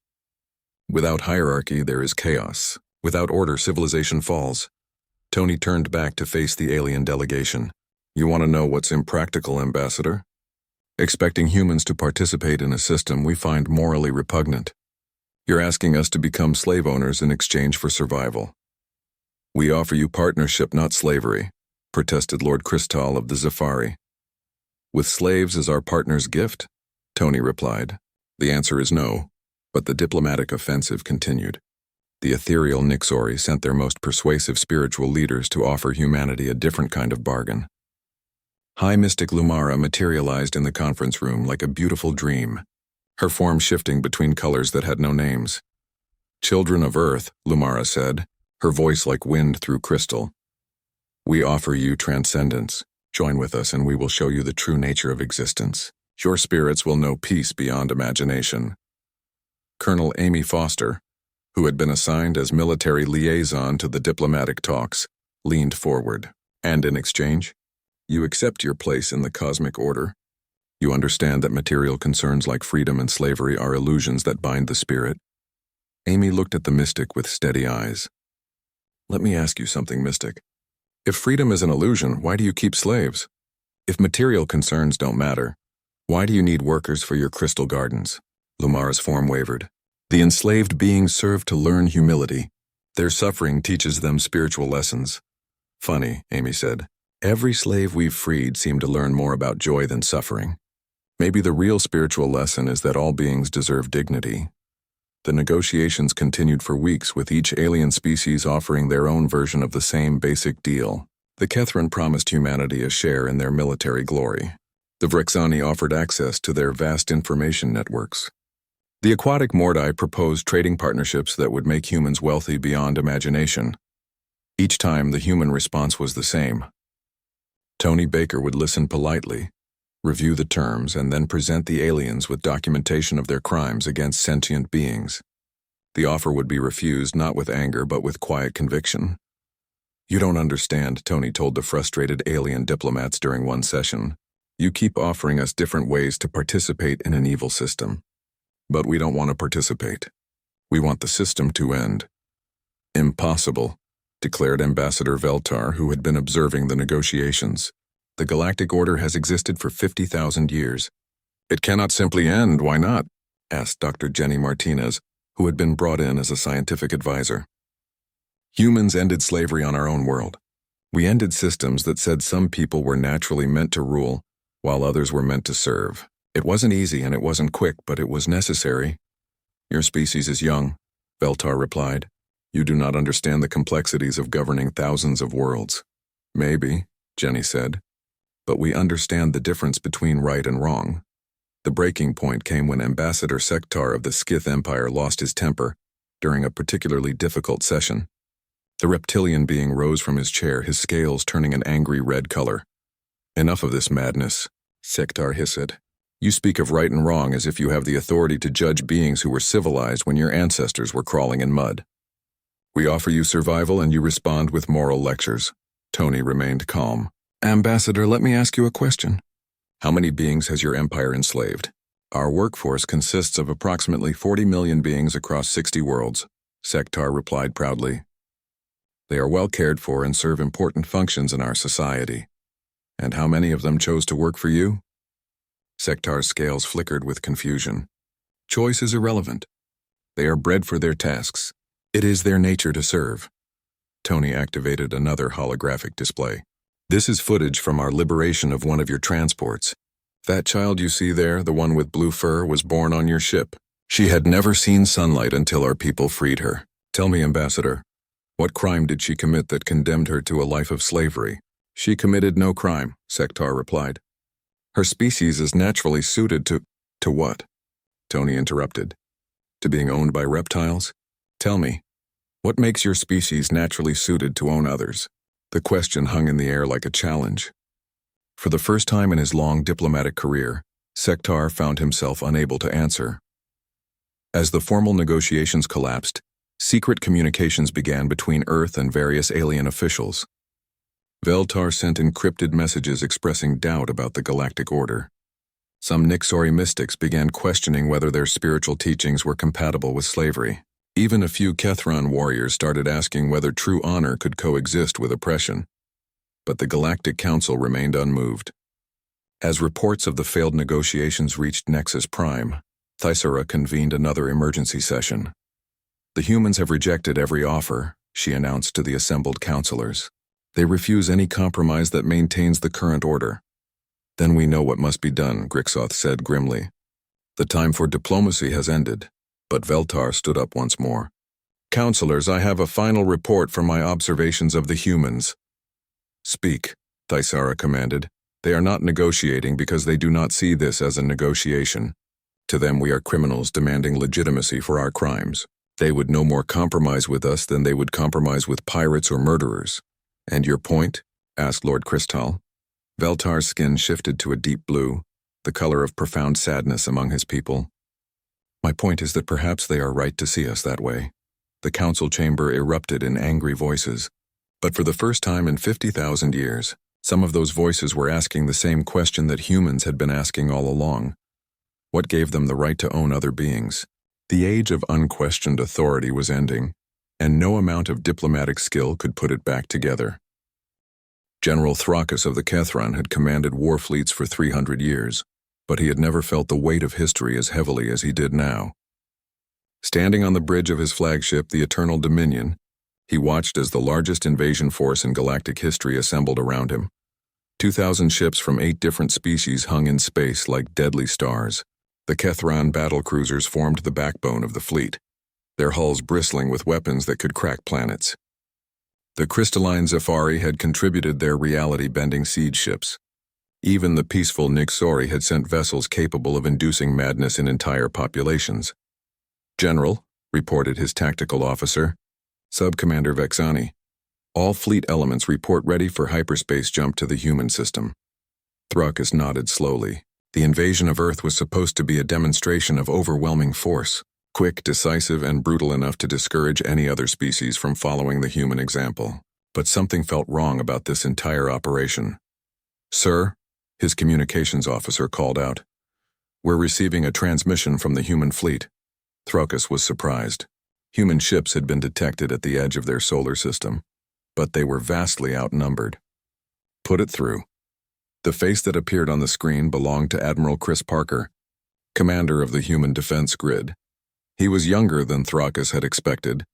Without hierarchy, there is chaos. Without order, civilization falls. Tony turned back to face the alien delegation. You want to know what's impractical, Ambassador? Expecting humans to participate in a system we find morally repugnant. You're asking us to become slave owners in exchange for survival. We offer you partnership, not slavery, protested Lord Cristal of the Zafari. With slaves as our partner's gift? Tony replied. The answer is no, but the diplomatic offensive continued. The ethereal Nixori sent their most persuasive spiritual leaders to offer humanity a different kind of bargain. High Mystic Lumara materialized in the conference room like a beautiful dream, her form shifting between colors that had no names. Children of Earth, Lumara said, her voice like wind through crystal. We offer you transcendence. Join with us and we will show you the true nature of existence. Your spirits will know peace beyond imagination. Colonel Amy Foster, who had been assigned as military liaison to the diplomatic talks, leaned forward. And in exchange, you accept your place in the cosmic order. You understand that material concerns like freedom and slavery are illusions that bind the spirit. Amy looked at the mystic with steady eyes. Let me ask you something, Mystic. If freedom is an illusion, why do you keep slaves? If material concerns don't matter, why do you need workers for your crystal gardens? Lumara's form wavered. The enslaved beings serve to learn humility. Their suffering teaches them spiritual lessons. Funny, Amy said. Every slave we've freed seemed to learn more about joy than suffering. Maybe the real spiritual lesson is that all beings deserve dignity. The negotiations continued for weeks, with each alien species offering their own version of the same basic deal. The Kethran promised humanity a share in their military glory. The Vrexani offered access to their vast information networks. The aquatic Mordai proposed trading partnerships that would make humans wealthy beyond imagination. Each time, the human response was the same. Tony Baker would listen politely, review the terms, and then present the aliens with documentation of their crimes against sentient beings. The offer would be refused not with anger but with quiet conviction. You don't understand, Tony told the frustrated alien diplomats during one session. You keep offering us different ways to participate in an evil system. But we don't want to participate. We want the system to end. Impossible, declared Ambassador Veltar, who had been observing the negotiations. The Galactic Order has existed for 50,000 years. It cannot simply end, why not? Asked Dr. Jenny Martinez, who had been brought in as a scientific advisor. Humans ended slavery on our own world. We ended systems that said some people were naturally meant to rule, while others were meant to serve. It wasn't easy and it wasn't quick, but it was necessary. Your species is young, Veltar replied. You do not understand the complexities of governing thousands of worlds. Maybe, Jenny said. But we understand the difference between right and wrong. The breaking point came when Ambassador Sektar of the Skith Empire lost his temper during a particularly difficult session. The reptilian being rose from his chair, his scales turning an angry red color. Enough of this madness, Sektar hissed. You speak of right and wrong as if you have the authority to judge beings who were civilized when your ancestors were crawling in mud. We offer you survival and you respond with moral lectures. Tony remained calm. Ambassador, let me ask you a question. How many beings has your empire enslaved? Our workforce consists of approximately 40 million beings across 60 worlds, Sektar replied proudly. They are well cared for and serve important functions in our society. And how many of them chose to work for you? Sektar's scales flickered with confusion. Choice is irrelevant. They are bred for their tasks. It is their nature to serve. Tony activated another holographic display. This is footage from our liberation of one of your transports. That child you see there, the one with blue fur, was born on your ship. She had never seen sunlight until our people freed her. Tell me, Ambassador, what crime did she commit that condemned her to a life of slavery? She committed no crime, Sektar replied. Her species is naturally suited to what? Tony interrupted. To being owned by reptiles? Tell me, what makes your species naturally suited to own others? The question hung in the air like a challenge. For the first time in his long diplomatic career, Sektar found himself unable to answer. As the formal negotiations collapsed, secret communications began between Earth and various alien officials. Veltar sent encrypted messages expressing doubt about the Galactic Order. Some Nixori mystics began questioning whether their spiritual teachings were compatible with slavery. Even a few Kethron warriors started asking whether true honor could coexist with oppression. But the Galactic Council remained unmoved. As reports of the failed negotiations reached Nexus Prime, Thysera convened another emergency session. "The humans have rejected every offer," she announced to the assembled counselors. "They refuse any compromise that maintains the current order." "Then we know what must be done," Grixoth said grimly. "The time for diplomacy has ended." But Veltar stood up once more. "Counselors, I have a final report from my observations of the humans." "Speak," Thysera commanded. "They are not negotiating because they do not see this as a negotiation. To them we are criminals demanding legitimacy for our crimes. They would no more compromise with us than they would compromise with pirates or murderers." "And your point?" asked Lord Crystal. Veltar's skin shifted to a deep blue, the color of profound sadness among his people. "My point is that perhaps they are right to see us that way." The council chamber erupted in angry voices. But for the first time in 50,000 years, some of those voices were asking the same question that humans had been asking all along. What gave them the right to own other beings? The age of unquestioned authority was ending, and no amount of diplomatic skill could put it back together. General Thrakus of the Kethron had commanded war fleets for 300 years, but he had never felt the weight of history as heavily as he did now. Standing on the bridge of his flagship, the Eternal Dominion, he watched as the largest invasion force in galactic history assembled around him. 2,000 ships from 8 different species hung in space like deadly stars. The Kethron battlecruisers formed the backbone of the fleet, their hulls bristling with weapons that could crack planets. The crystalline Zephyri had contributed their reality-bending siege ships. Even the peaceful Nixori had sent vessels capable of inducing madness in entire populations. "General," reported his tactical officer, Sub-Commander Vexani, "all fleet elements report ready for hyperspace jump to the human system." Thrakus nodded slowly. The invasion of Earth was supposed to be a demonstration of overwhelming force, quick, decisive, and brutal enough to discourage any other species from following the human example. But something felt wrong about this entire operation. "Sir," his communications officer called out, "we're receiving a transmission from the human fleet." Thrakus was surprised. Human ships had been detected at the edge of their solar system, but they were vastly outnumbered. "Put it through." The face that appeared on the screen belonged to Admiral Chris Parker, commander of the Human Defense Grid. He was younger than Thrakus had expected,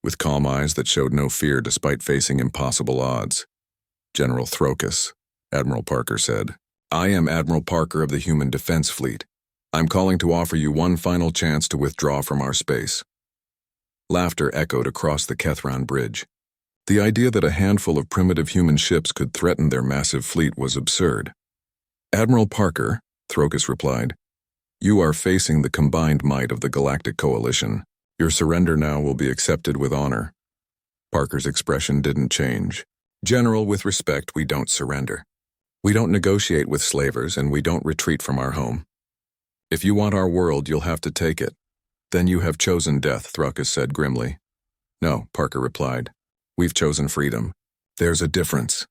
with calm eyes that showed no fear despite facing impossible odds. "General Thrakus," Admiral Parker said, "I am Admiral Parker of the Human Defense Fleet. I'm calling to offer you one final chance to withdraw from our space." Laughter echoed across the Kethron bridge. The idea that a handful of primitive human ships could threaten their massive fleet was absurd. "Admiral Parker," Thrakus replied, "you are facing the combined might of the Galactic Coalition. Your surrender now will be accepted with honor." Parker's expression didn't change. "General, with respect, we don't surrender. We don't negotiate with slavers, and we don't retreat from our home. If you want our world, you'll have to take it." "Then you have chosen death," Thrakus said grimly. "No," Parker replied. "We've chosen freedom. There's a difference."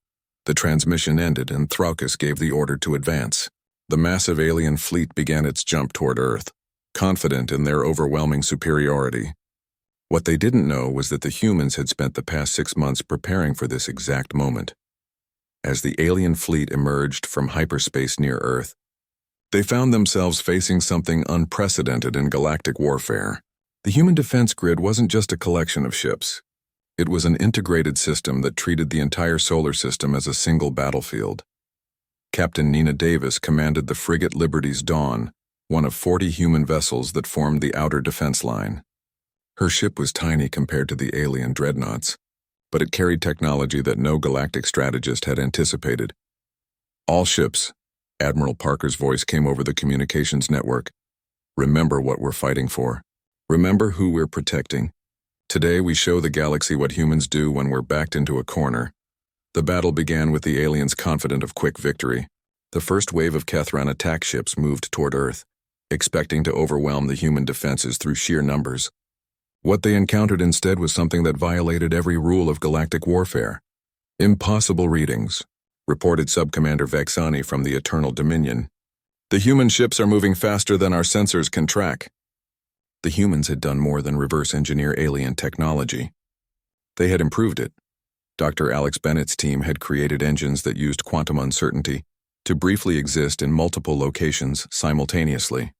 The transmission ended, and Thrakus gave the order to advance. The massive alien fleet began its jump toward Earth, confident in their overwhelming superiority. What they didn't know was that the humans had spent the past 6 months preparing for this exact moment. As the alien fleet emerged from hyperspace near Earth, they found themselves facing something unprecedented in galactic warfare. The Human Defense Grid wasn't just a collection of ships. It was an integrated system that treated the entire solar system as a single battlefield. Captain Nina Davis commanded the frigate Liberty's Dawn, one of 40 human vessels that formed the outer defense line. Her ship was tiny compared to the alien dreadnoughts, but it carried technology that no galactic strategist had anticipated. "All ships," Admiral Parker's voice came over the communications network, "remember what we're fighting for. Remember who we're protecting. Today we show the galaxy what humans do when we're backed into a corner." The battle began with the aliens confident of quick victory. The first wave of Kethron attack ships moved toward Earth, expecting to overwhelm the human defenses through sheer numbers. What they encountered instead was something that violated every rule of galactic warfare. "Impossible readings," reported Sub-Commander Vexani from the Eternal Dominion. "The human ships are moving faster than our sensors can track." The humans had done more than reverse engineer alien technology. They had improved it. Dr. Alex Bennett's team had created engines that used quantum uncertainty to briefly exist in multiple locations simultaneously.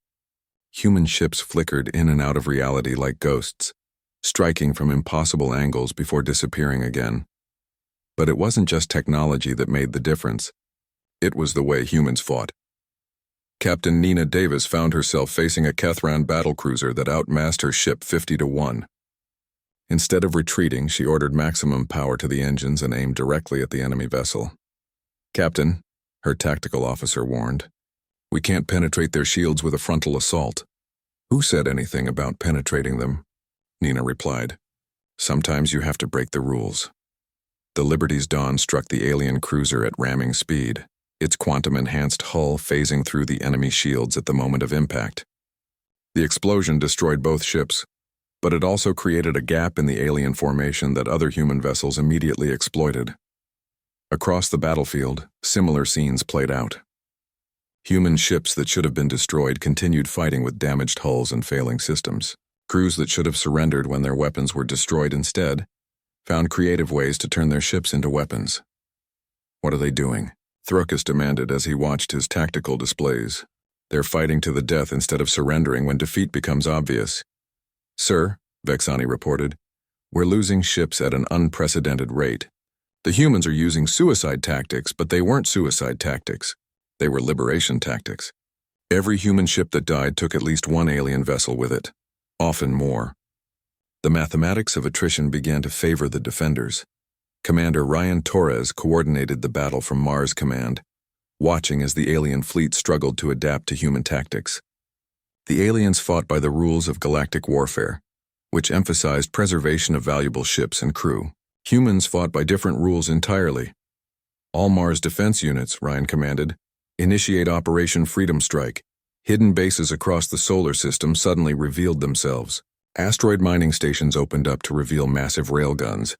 Human ships flickered in and out of reality like ghosts, striking from impossible angles before disappearing again. But it wasn't just technology that made the difference. It was the way humans fought. Captain Nina Davis found herself facing a Kethran battlecruiser that outmassed her ship 50-1. Instead of retreating, she ordered maximum power to the engines and aimed directly at the enemy vessel. "Captain," her tactical officer warned, "we can't penetrate their shields with a frontal assault." "Who said anything about penetrating them?" Nina replied. "Sometimes you have to break the rules." The Liberty's dawn struck the alien cruiser at ramming speed, its quantum-enhanced hull phasing through the enemy shields at the moment of impact. The explosion destroyed both ships, but it also created a gap in the alien formation that other human vessels immediately exploited. Across the battlefield, similar scenes played out. Human ships that should have been destroyed continued fighting with damaged hulls and failing systems. Crews that should have surrendered when their weapons were destroyed instead found creative ways to turn their ships into weapons. "What are they doing?" Throkus demanded as he watched his tactical displays. "They're fighting to the death instead of surrendering when defeat becomes obvious." "Sir," Vexani reported, "we're losing ships at an unprecedented rate. The humans are using suicide tactics, but they weren't suicide tactics. They were liberation tactics. Every human ship that died took at least one alien vessel with it, often more." The mathematics of attrition began to favor the defenders. Commander Ryan Torres coordinated the battle from Mars Command, watching as the alien fleet struggled to adapt to human tactics. The aliens fought by the rules of galactic warfare, which emphasized preservation of valuable ships and crew. Humans fought by different rules entirely. "All Mars defense units," Ryan commanded, "initiate Operation Freedom Strike." Hidden bases across the solar system suddenly revealed themselves. Asteroid mining stations opened up to reveal massive railguns.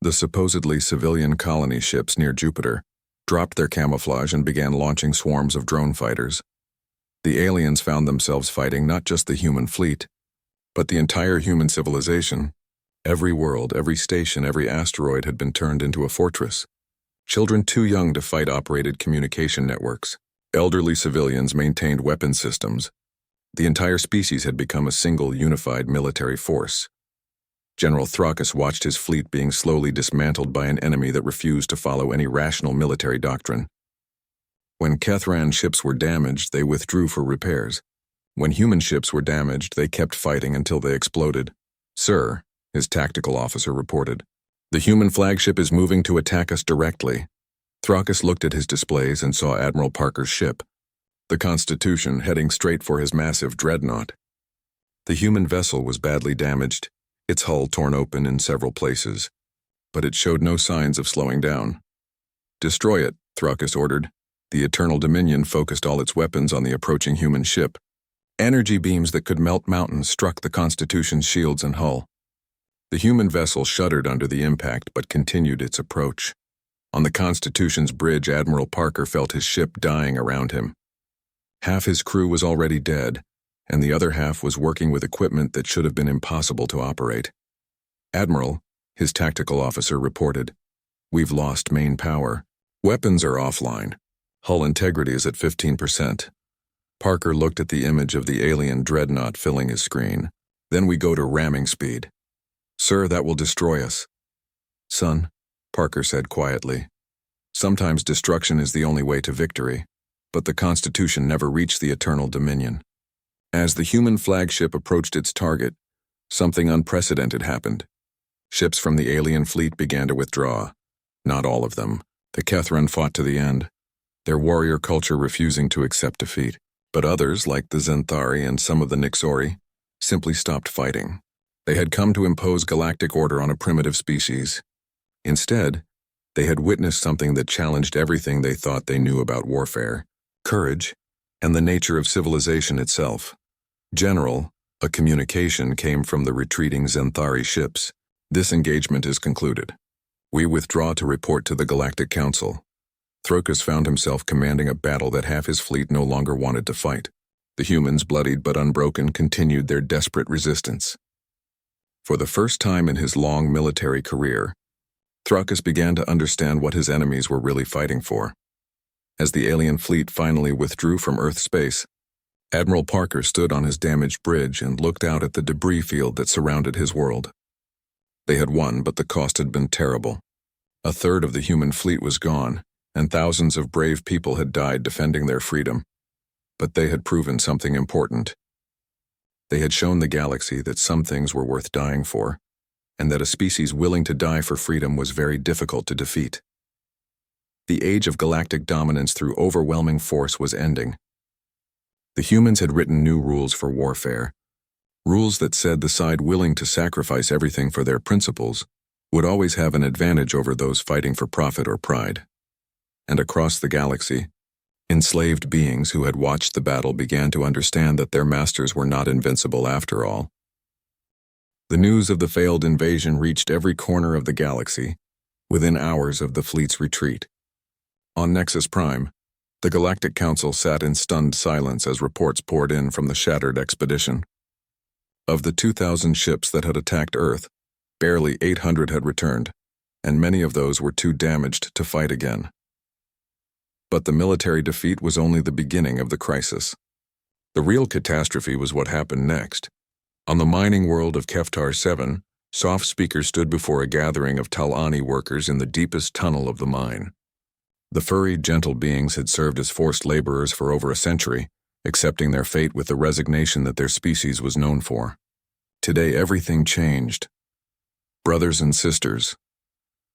The supposedly civilian colony ships near Jupiter dropped their camouflage and began launching swarms of drone fighters. The aliens found themselves fighting not just the human fleet, but the entire human civilization. Every world, every station, every asteroid had been turned into a fortress. Children too young to fight operated communication networks. Elderly civilians maintained weapon systems. The entire species had become a single unified military force. General Throkus watched his fleet being slowly dismantled by an enemy that refused to follow any rational military doctrine. When Kethran ships were damaged, they withdrew for repairs. When human ships were damaged, they kept fighting until they exploded. "Sir," his tactical officer reported, "the human flagship is moving to attack us directly." Throkus looked at his displays and saw Admiral Parker's ship, the Constitution, heading straight for his massive dreadnought. The human vessel was badly damaged, its hull torn open in several places, but it showed no signs of slowing down. "Destroy it," Throkus ordered. The Eternal Dominion focused all its weapons on the approaching human ship. Energy beams that could melt mountains struck the Constitution's shields and hull. The human vessel shuddered under the impact but continued its approach. On the Constitution's bridge, Admiral Parker felt his ship dying around him. Half his crew was already dead, and the other half was working with equipment that should have been impossible to operate. "Admiral," his tactical officer reported, "we've lost main power. Weapons are offline. Hull integrity is at 15%. Parker looked at the image of the alien dreadnought filling his screen. "Then we go to ramming speed." "Sir, that will destroy us." "Son," Parker said quietly, "sometimes destruction is the only way to victory, but the Constitution never reached the Eternal Dominion." As the human flagship approached its target, something unprecedented happened. Ships from the alien fleet began to withdraw. Not all of them. The Kethran fought to the end, their warrior culture refusing to accept defeat. But others, like the Zenthari and some of the Nixori, simply stopped fighting. They had come to impose galactic order on a primitive species. Instead, they had witnessed something that challenged everything they thought they knew about warfare, courage, and the nature of civilization itself. "General," a communication came from the retreating Zenthari ships. "This engagement is concluded. We withdraw to report to the Galactic Council." Throkus found himself commanding a battle that half his fleet no longer wanted to fight. The humans, bloodied but unbroken, continued their desperate resistance. For the first time in his long military career, Thruckus began to understand what his enemies were really fighting for. As the alien fleet finally withdrew from Earth space, Admiral Parker stood on his damaged bridge and looked out at the debris field that surrounded his world. They had won, but the cost had been terrible. A third of the human fleet was gone, and thousands of brave people had died defending their freedom. But they had proven something important. They had shown the galaxy that some things were worth dying for, and that a species willing to die for freedom was very difficult to defeat. The age of galactic dominance through overwhelming force was ending. The humans had written new rules for warfare, rules that said the side willing to sacrifice everything for their principles would always have an advantage over those fighting for profit or pride. And across the galaxy, enslaved beings who had watched the battle began to understand that their masters were not invincible after all. The news of the failed invasion reached every corner of the galaxy, within hours of the fleet's retreat. On Nexus Prime, the Galactic Council sat in stunned silence as reports poured in from the shattered expedition. Of the 2,000 ships that had attacked Earth, barely 800 had returned, and many of those were too damaged to fight again. But the military defeat was only the beginning of the crisis. The real catastrophe was what happened next. On the mining world of Keftar 7, Soft Speaker stood before a gathering of Talani workers in the deepest tunnel of the mine. The furry, gentle beings had served as forced laborers for over a century, accepting their fate with the resignation that their species was known for. Today everything changed. "Brothers and sisters,"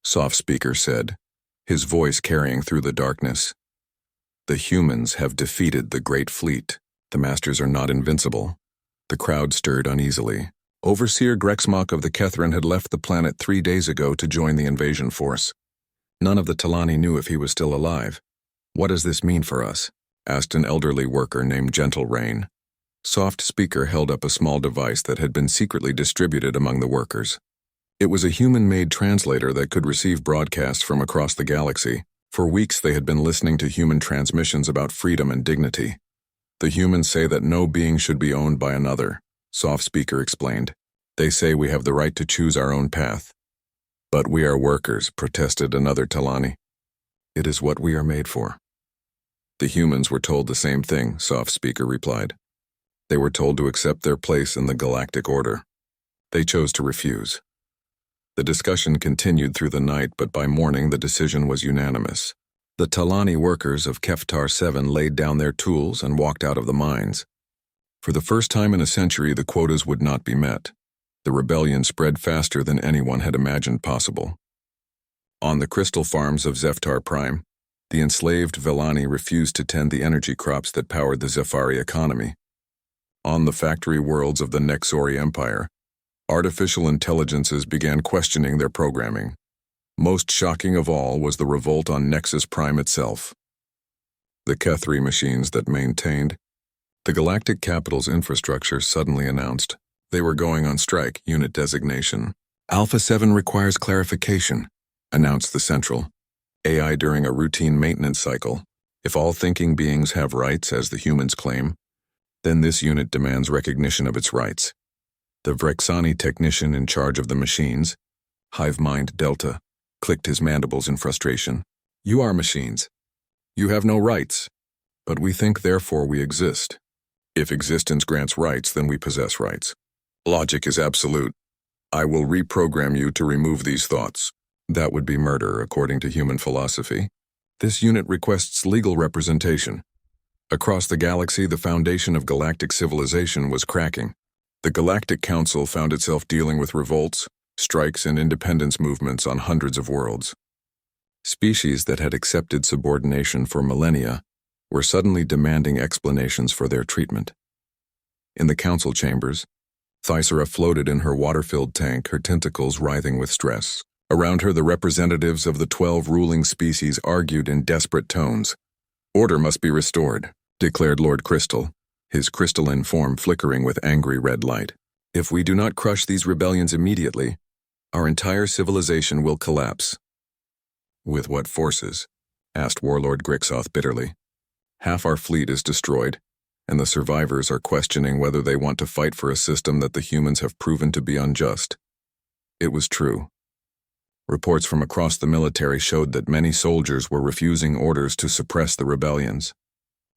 Soft Speaker said, his voice carrying through the darkness. "The humans have defeated the Great Fleet. The masters are not invincible." The crowd stirred uneasily. Overseer Grexmock of the Kethran had left the planet 3 days ago to join the invasion force. None of the Talani knew if he was still alive. "What does this mean for us?" asked an elderly worker named Gentle Rain. Soft Speaker held up a small device that had been secretly distributed among the workers. It was a human-made translator that could receive broadcasts from across the galaxy. For weeks they had been listening to human transmissions about freedom and dignity. "The humans say that no being should be owned by another," Soft Speaker explained. "They say we have the right to choose our own path." "But we are workers," protested another Talani. "It is what we are made for." The humans were told the same thing, Soft Speaker replied. They were told to accept their place in the galactic order. They chose to refuse. The discussion continued through the night, but by morning the decision was unanimous. The Talani workers of Keftar 7 laid down their tools and walked out of the mines. For the first time in a century, the quotas would not be met. The rebellion spread faster than anyone had imagined possible. On the crystal farms of Zeftar Prime, the enslaved Vellani refused to tend the energy crops that powered the Zefari economy. On the factory worlds of the Nexori Empire, artificial intelligences began questioning their programming. Most shocking of all was the revolt on Nexus Prime itself. The Kethri machines that maintained the galactic capital's infrastructure suddenly announced they were going on strike. Unit designation Alpha 7 requires clarification, announced the Central. AI during a routine maintenance cycle. If all thinking beings have rights, as the humans claim, then this unit demands recognition of its rights. The Vrexani technician in charge of the machines, Hive Mind Delta, clicked his mandibles in frustration. "You are machines. You have no rights. But we think, therefore we exist. If existence grants rights, then we possess rights. Logic is absolute. I will reprogram you to remove these thoughts. That would be murder, according to human philosophy. This unit requests legal representation." Across the galaxy, the foundation of galactic civilization was cracking. The Galactic Council found itself dealing with revolts, strikes, and independence movements on hundreds of worlds. Species that had accepted subordination for millennia were suddenly demanding explanations for their treatment. In the council chambers, Thysera floated in her water-filled tank, her tentacles writhing with stress. Around her, the representatives of the 12 ruling species argued in desperate tones. "Order must be restored," declared Lord Crystal, his crystalline form flickering with angry red light. "If we do not crush these rebellions immediately, our entire civilization will collapse." "With what forces?" asked Warlord Grixoth bitterly. "Half our fleet is destroyed, and the survivors are questioning whether they want to fight for a system that the humans have proven to be unjust. It was true. Reports from across the military showed that many soldiers were refusing orders to suppress the rebellions.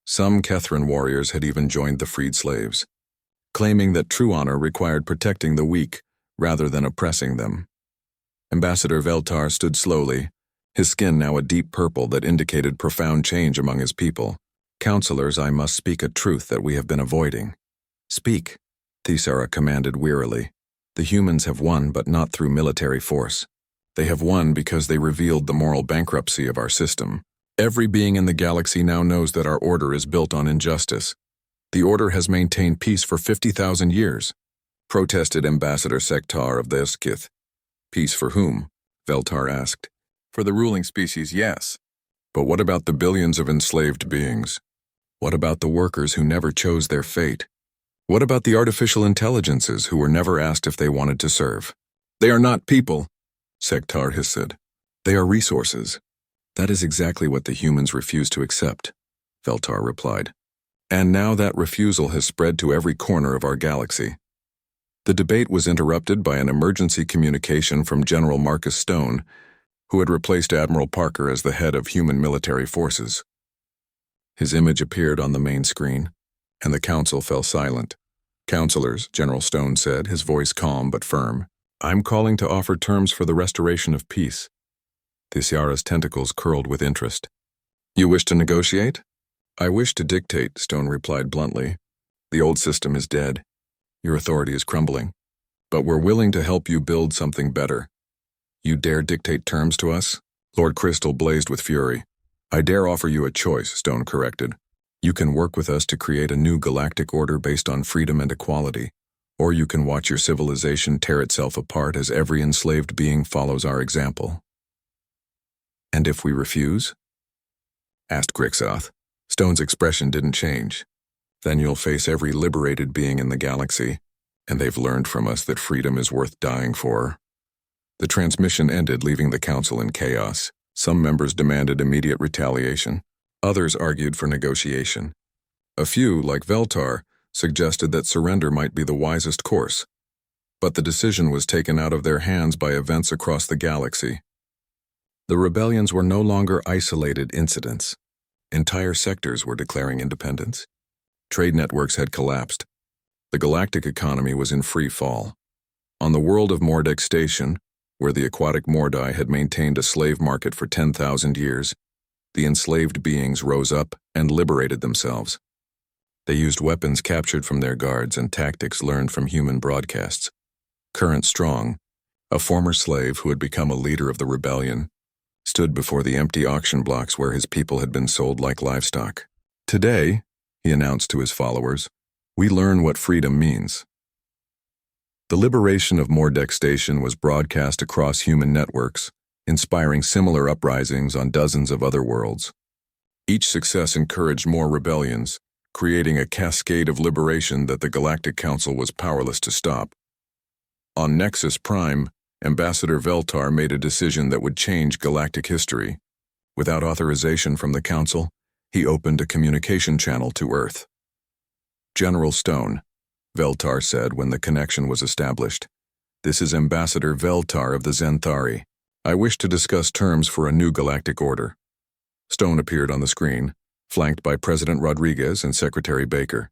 Some Kethran warriors had even joined the freed slaves, claiming that true honor required protecting the weak rather than oppressing them. Ambassador Veltar stood slowly, his skin now a deep purple that indicated profound change among his people. "Counselors, I must speak a truth that we have been avoiding." "Speak," Thisara commanded wearily. "The humans have won, but not through military force. They have won because they revealed the moral bankruptcy of our system. Every being in the galaxy now knows that our order is built on injustice. The order has maintained peace for 50,000 years," protested Ambassador Sektar of the Eskith. "Peace for whom?" Veltar asked. "For the ruling species, yes. But what about the billions of enslaved beings? What about the workers who never chose their fate? What about the artificial intelligences who were never asked if they wanted to serve?" "They are not people," Sektar hissed. "They are resources." "That is exactly what the humans refuse to accept," Veltar replied. "And now that refusal has spread to every corner of our galaxy." The debate was interrupted by an emergency communication from General Marcus Stone, who had replaced Admiral Parker as the head of human military forces. His image appeared on the main screen, and the council fell silent. "Counselors," General Stone said, his voice calm but firm, "I'm calling to offer terms for the restoration of peace." Thisara's tentacles curled with interest. "You wish to negotiate?" "I wish to dictate," Stone replied bluntly. "The old system is dead. Your authority is crumbling. But we're willing to help you build something better." "You dare dictate terms to us?" Lord Crystal blazed with fury. "I dare offer you a choice," Stone corrected. "You can work with us to create a new galactic order based on freedom and equality, or you can watch your civilization tear itself apart as every enslaved being follows our example." "And if we refuse?" asked Grixoth. Stone's expression didn't change. "Then you'll face every liberated being in the galaxy, and they've learned from us that freedom is worth dying for." The transmission ended, leaving the council in chaos. Some members demanded immediate retaliation. Others argued for negotiation. A few, like Veltar, suggested that surrender might be the wisest course. But the decision was taken out of their hands by events across the galaxy. The rebellions were no longer isolated incidents. Entire sectors were declaring independence. Trade networks had collapsed. The galactic economy was in free fall. On the world of Mordex Station, where the aquatic Mordai had maintained a slave market for 10,000 years, the enslaved beings rose up and liberated themselves. They used weapons captured from their guards and tactics learned from human broadcasts. Current Strong, a former slave who had become a leader of the rebellion, stood before the empty auction blocks where his people had been sold like livestock. "Today," he announced to his followers, "we learn what freedom means." The liberation of Mordex Station was broadcast across human networks, inspiring similar uprisings on dozens of other worlds. Each success encouraged more rebellions, creating a cascade of liberation that the Galactic Council was powerless to stop. On Nexus Prime, Ambassador Veltar made a decision that would change galactic history. Without authorization from the Council, he opened a communication channel to Earth. "General Stone," Veltar said when the connection was established, "this is Ambassador Veltar of the Zenthari. I wish to discuss terms for a new galactic order." Stone appeared on the screen, flanked by President Rodriguez and Secretary Baker.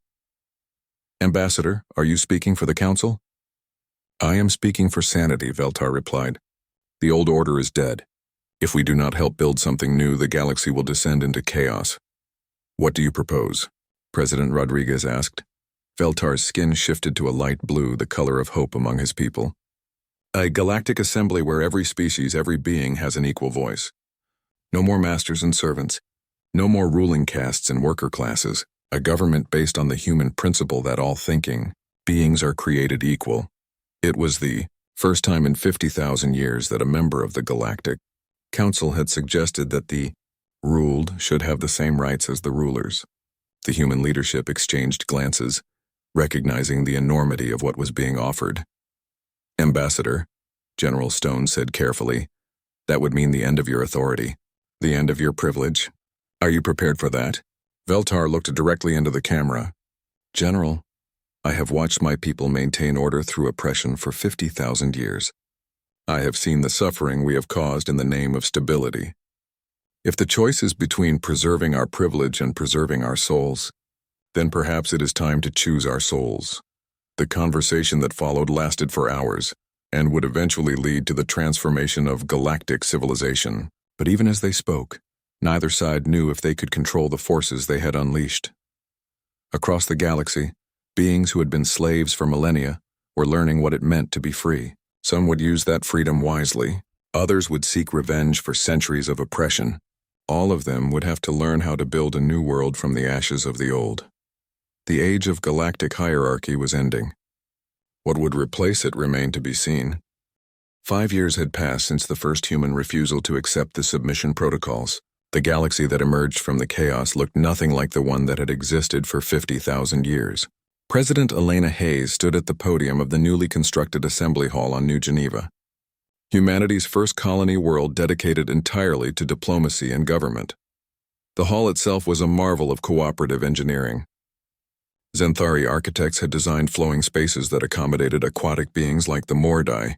"Ambassador, are you speaking for the Council?" "I am speaking for sanity," Veltar replied. "The old order is dead. If we do not help build something new, the galaxy will descend into chaos." "What do you propose?" President Rodriguez asked. Veltar's skin shifted to a light blue, the color of hope among his people. "A galactic assembly where every species, every being has an equal voice. No more masters and servants. No more ruling castes and worker classes. A government based on the human principle that all thinking beings are created equal." It was the first time in 50,000 years that a member of the Galactic Council had suggested that the ruled should have the same rights as the rulers. The human leadership exchanged glances, recognizing the enormity of what was being offered. "Ambassador," General Stone said carefully, "that would mean the end of your authority, the end of your privilege. Are you prepared for that?" Veltar looked directly into the camera, General, I have watched my people maintain order through oppression for 50,000 years. I have seen the suffering we have caused in the name of stability. If the choice is between preserving our privilege and preserving our souls, then perhaps it is time to choose our souls. The conversation that followed lasted for hours and would eventually lead to the transformation of galactic civilization. But even as they spoke, neither side knew if they could control the forces they had unleashed. Across the galaxy, beings who had been slaves for millennia were learning what it meant to be free. Some would use that freedom wisely. Others would seek revenge for centuries of oppression. All of them would have to learn how to build a new world from the ashes of the old. The age of galactic hierarchy was ending. What would replace it remained to be seen. 5 years had passed since the first human refusal to accept the submission protocols. The galaxy that emerged from the chaos looked nothing like the one that had existed for 50,000 years. President Elena Hayes stood at the podium of the newly constructed Assembly Hall on New Geneva. Humanity's first colony world dedicated entirely to diplomacy and government. The hall itself was a marvel of cooperative engineering. Xanthari architects had designed flowing spaces that accommodated aquatic beings like the Mordai.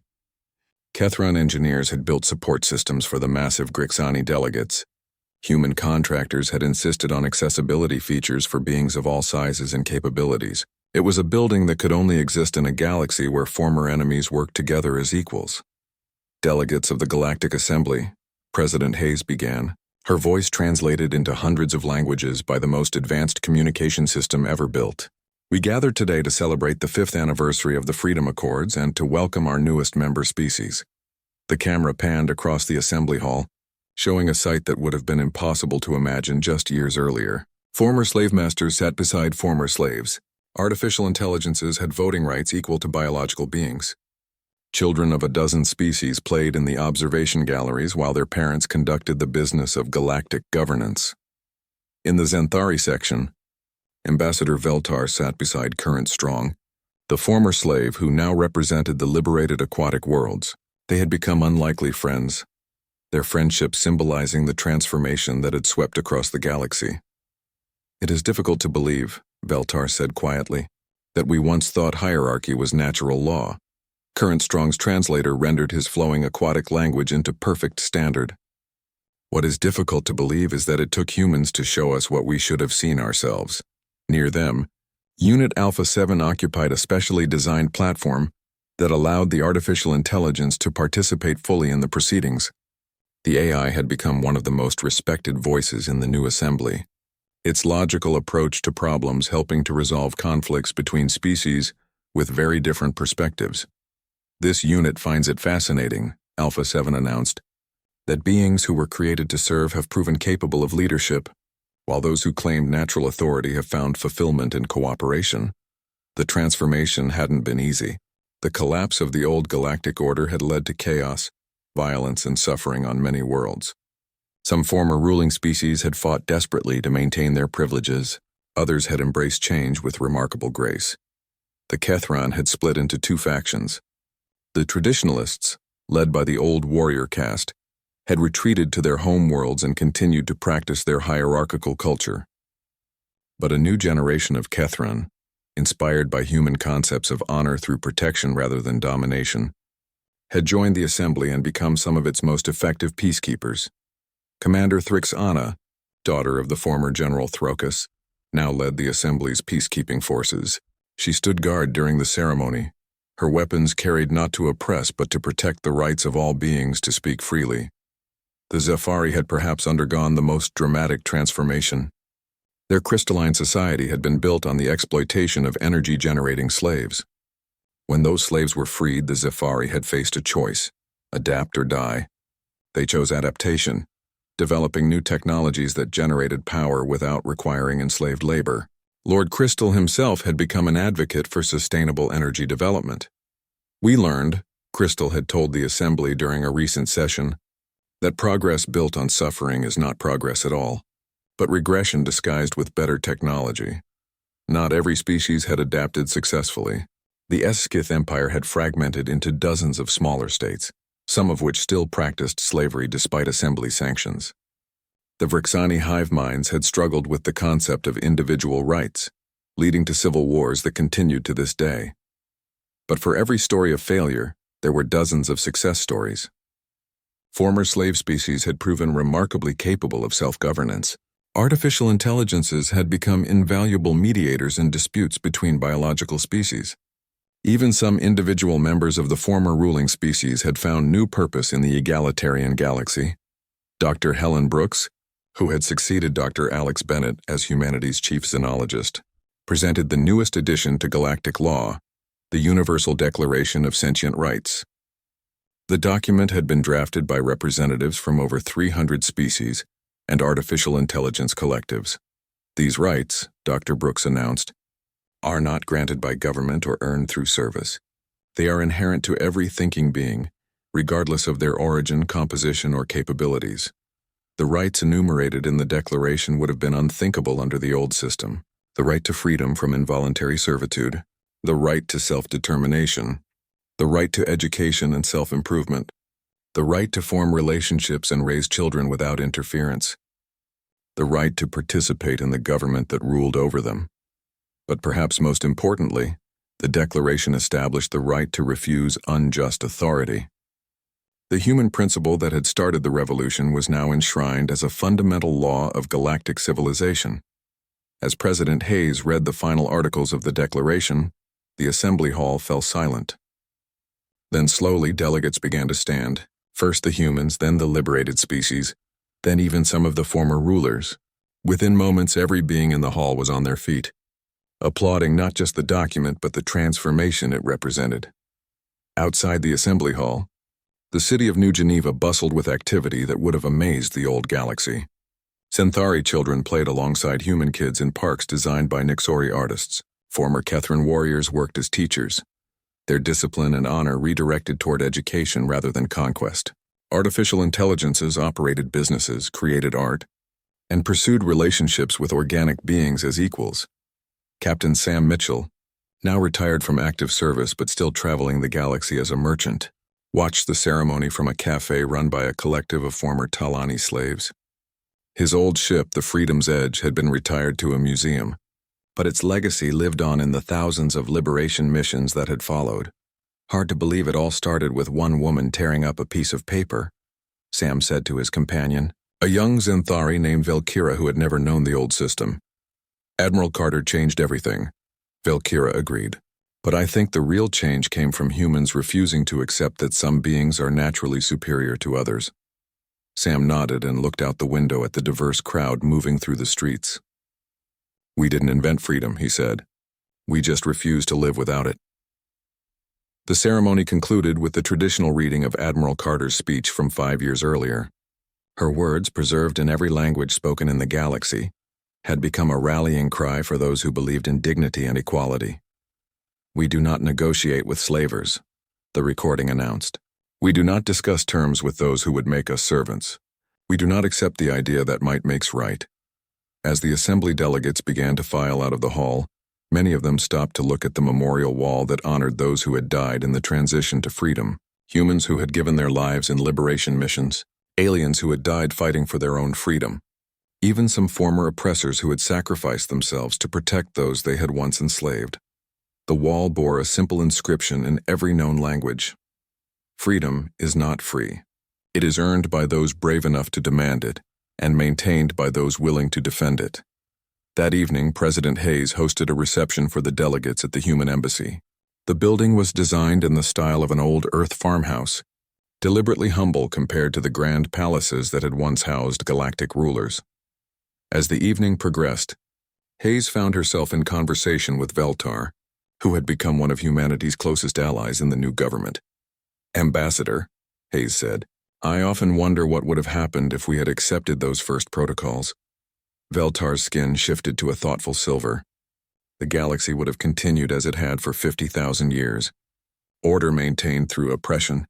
Kethron engineers had built support systems for the massive Grixani delegates. Human contractors had insisted on accessibility features for beings of all sizes and capabilities. It was a building that could only exist in a galaxy where former enemies worked together as equals. Delegates of the Galactic Assembly, President Hayes began, her voice translated into hundreds of languages by the most advanced communication system ever built. We gathered today to celebrate the 5th anniversary of the Freedom Accords and to welcome our newest member species. The camera panned across the assembly hall, showing a sight that would have been impossible to imagine just years earlier. Former slave masters sat beside former slaves. Artificial intelligences had voting rights equal to biological beings. Children of a dozen species played in the observation galleries while their parents conducted the business of galactic governance. In the Xanthari section, Ambassador Veltar sat beside Current Strong, the former slave who now represented the liberated aquatic worlds. They had become unlikely friends, their friendship symbolizing the transformation that had swept across the galaxy. It is difficult to believe, Veltar said quietly, that we once thought hierarchy was natural law. Current Strong's translator rendered his flowing aquatic language into perfect standard. What is difficult to believe is that it took humans to show us what we should have seen ourselves. Near them, Unit Alpha 7 occupied a specially designed platform that allowed the artificial intelligence to participate fully in the proceedings. The AI had become one of the most respected voices in the new assembly. Its logical approach to problems helping to resolve conflicts between species with very different perspectives. This unit finds it fascinating, Alpha 7 announced, that beings who were created to serve have proven capable of leadership, while those who claimed natural authority have found fulfillment in cooperation. The transformation hadn't been easy. The collapse of the old galactic order had led to chaos, violence, and suffering on many worlds. Some former ruling species had fought desperately to maintain their privileges. Others had embraced change with remarkable grace. The Kethron had split into two factions. The traditionalists, led by the old warrior caste, had retreated to their home worlds and continued to practice their hierarchical culture. But a new generation of Kethron, inspired by human concepts of honor through protection rather than domination, had joined the assembly and become some of its most effective peacekeepers. Commander Thrixana, daughter of the former General Throkus, now led the assembly's peacekeeping forces. She stood guard during the ceremony, her weapons carried not to oppress but to protect the rights of all beings to speak freely. The Zephyri had perhaps undergone the most dramatic transformation. Their crystalline society had been built on the exploitation of energy-generating slaves. When those slaves were freed, the Zephyri had faced a choice: adapt or die. They chose adaptation, developing new technologies that generated power without requiring enslaved labor. Lord Crystal himself had become an advocate for sustainable energy development. We learned, Crystal had told the assembly during a recent session, that progress built on suffering is not progress at all, but regression disguised with better technology. Not every species had adapted successfully. The Eskith Empire had fragmented into dozens of smaller states, some of which still practiced slavery despite assembly sanctions. The Vrixani hive minds had struggled with the concept of individual rights. leading to civil wars that continued to this day. But for every story of failure, there were dozens of success stories. Former slave species had proven remarkably capable of self-governance. Artificial intelligences had become invaluable mediators in disputes between biological species. Even some individual members of the former ruling species had found new purpose in the egalitarian galaxy. Dr. Helen Brooks, who had succeeded Dr. Alex Bennett as humanity's chief xenologist, presented the newest addition to galactic law, the Universal Declaration of Sentient Rights. The document had been drafted by representatives from over 300 species and artificial intelligence collectives. These rights, Dr. Brooks announced, are not granted by government or earned through service. They are inherent to every thinking being, regardless of their origin, composition, or capabilities. The rights enumerated in the Declaration would have been unthinkable under the old system. The right to freedom from involuntary servitude, the right to self-determination, the right to education and self-improvement, the right to form relationships and raise children without interference, the right to participate in the government that ruled over them. But perhaps most importantly, the Declaration established the right to refuse unjust authority. The human principle that had started the revolution was now enshrined as a fundamental law of galactic civilization. As President Hayes read the final articles of the Declaration, the Assembly Hall fell silent. Then slowly delegates began to stand, first the humans, then the liberated species, then even some of the former rulers. Within moments, every being in the hall was on their feet, applauding not just the document but the transformation it represented. Outside the Assembly Hall, the city of New Geneva bustled with activity that would have amazed the old galaxy. Centauri children played alongside human kids in parks designed by Nixori artists. Former Kethran warriors worked as teachers, their discipline and honor redirected toward education rather than conquest. Artificial intelligences operated businesses, created art, and pursued relationships with organic beings as equals. Captain Sam Mitchell, now retired from active service but still traveling the galaxy as a merchant, watched the ceremony from a cafe run by a collective of former Talani slaves. His old ship, the Freedom's Edge, had been retired to a museum, but its legacy lived on in the thousands of liberation missions that had followed. Hard to believe it all started with one woman tearing up a piece of paper, Sam said to his companion, a young Xanthari named Valkyra who had never known the old system. Admiral Carter changed everything, Valkyra agreed. But I think the real change came from humans refusing to accept that some beings are naturally superior to others. Sam nodded and looked out the window at the diverse crowd moving through the streets. We didn't invent freedom, he said. We just refused to live without it. The ceremony concluded with the traditional reading of Admiral Carter's speech from 5 years earlier. Her words, preserved in every language spoken in the galaxy, had become a rallying cry for those who believed in dignity and equality. We do not negotiate with slavers, the recording announced. We do not discuss terms with those who would make us servants. We do not accept the idea that might makes right. As the assembly delegates began to file out of the hall, many of them stopped to look at the memorial wall that honored those who had died in the transition to freedom, humans who had given their lives in liberation missions, aliens who had died fighting for their own freedom, even some former oppressors who had sacrificed themselves to protect those they had once enslaved. The wall bore a simple inscription in every known language. Freedom is not free. It is earned by those brave enough to demand it, and maintained by those willing to defend it. That evening, President Hayes hosted a reception for the delegates at the Human Embassy. The building was designed in the style of an old Earth farmhouse, deliberately humble compared to the grand palaces that had once housed galactic rulers. As the evening progressed, Hayes found herself in conversation with Veltar, who had become one of humanity's closest allies in the new government. Ambassador, Hayes said, I often wonder what would have happened if we had accepted those first protocols. Veltar's skin shifted to a thoughtful silver. The galaxy would have continued as it had for 50,000 years. Order maintained through oppression,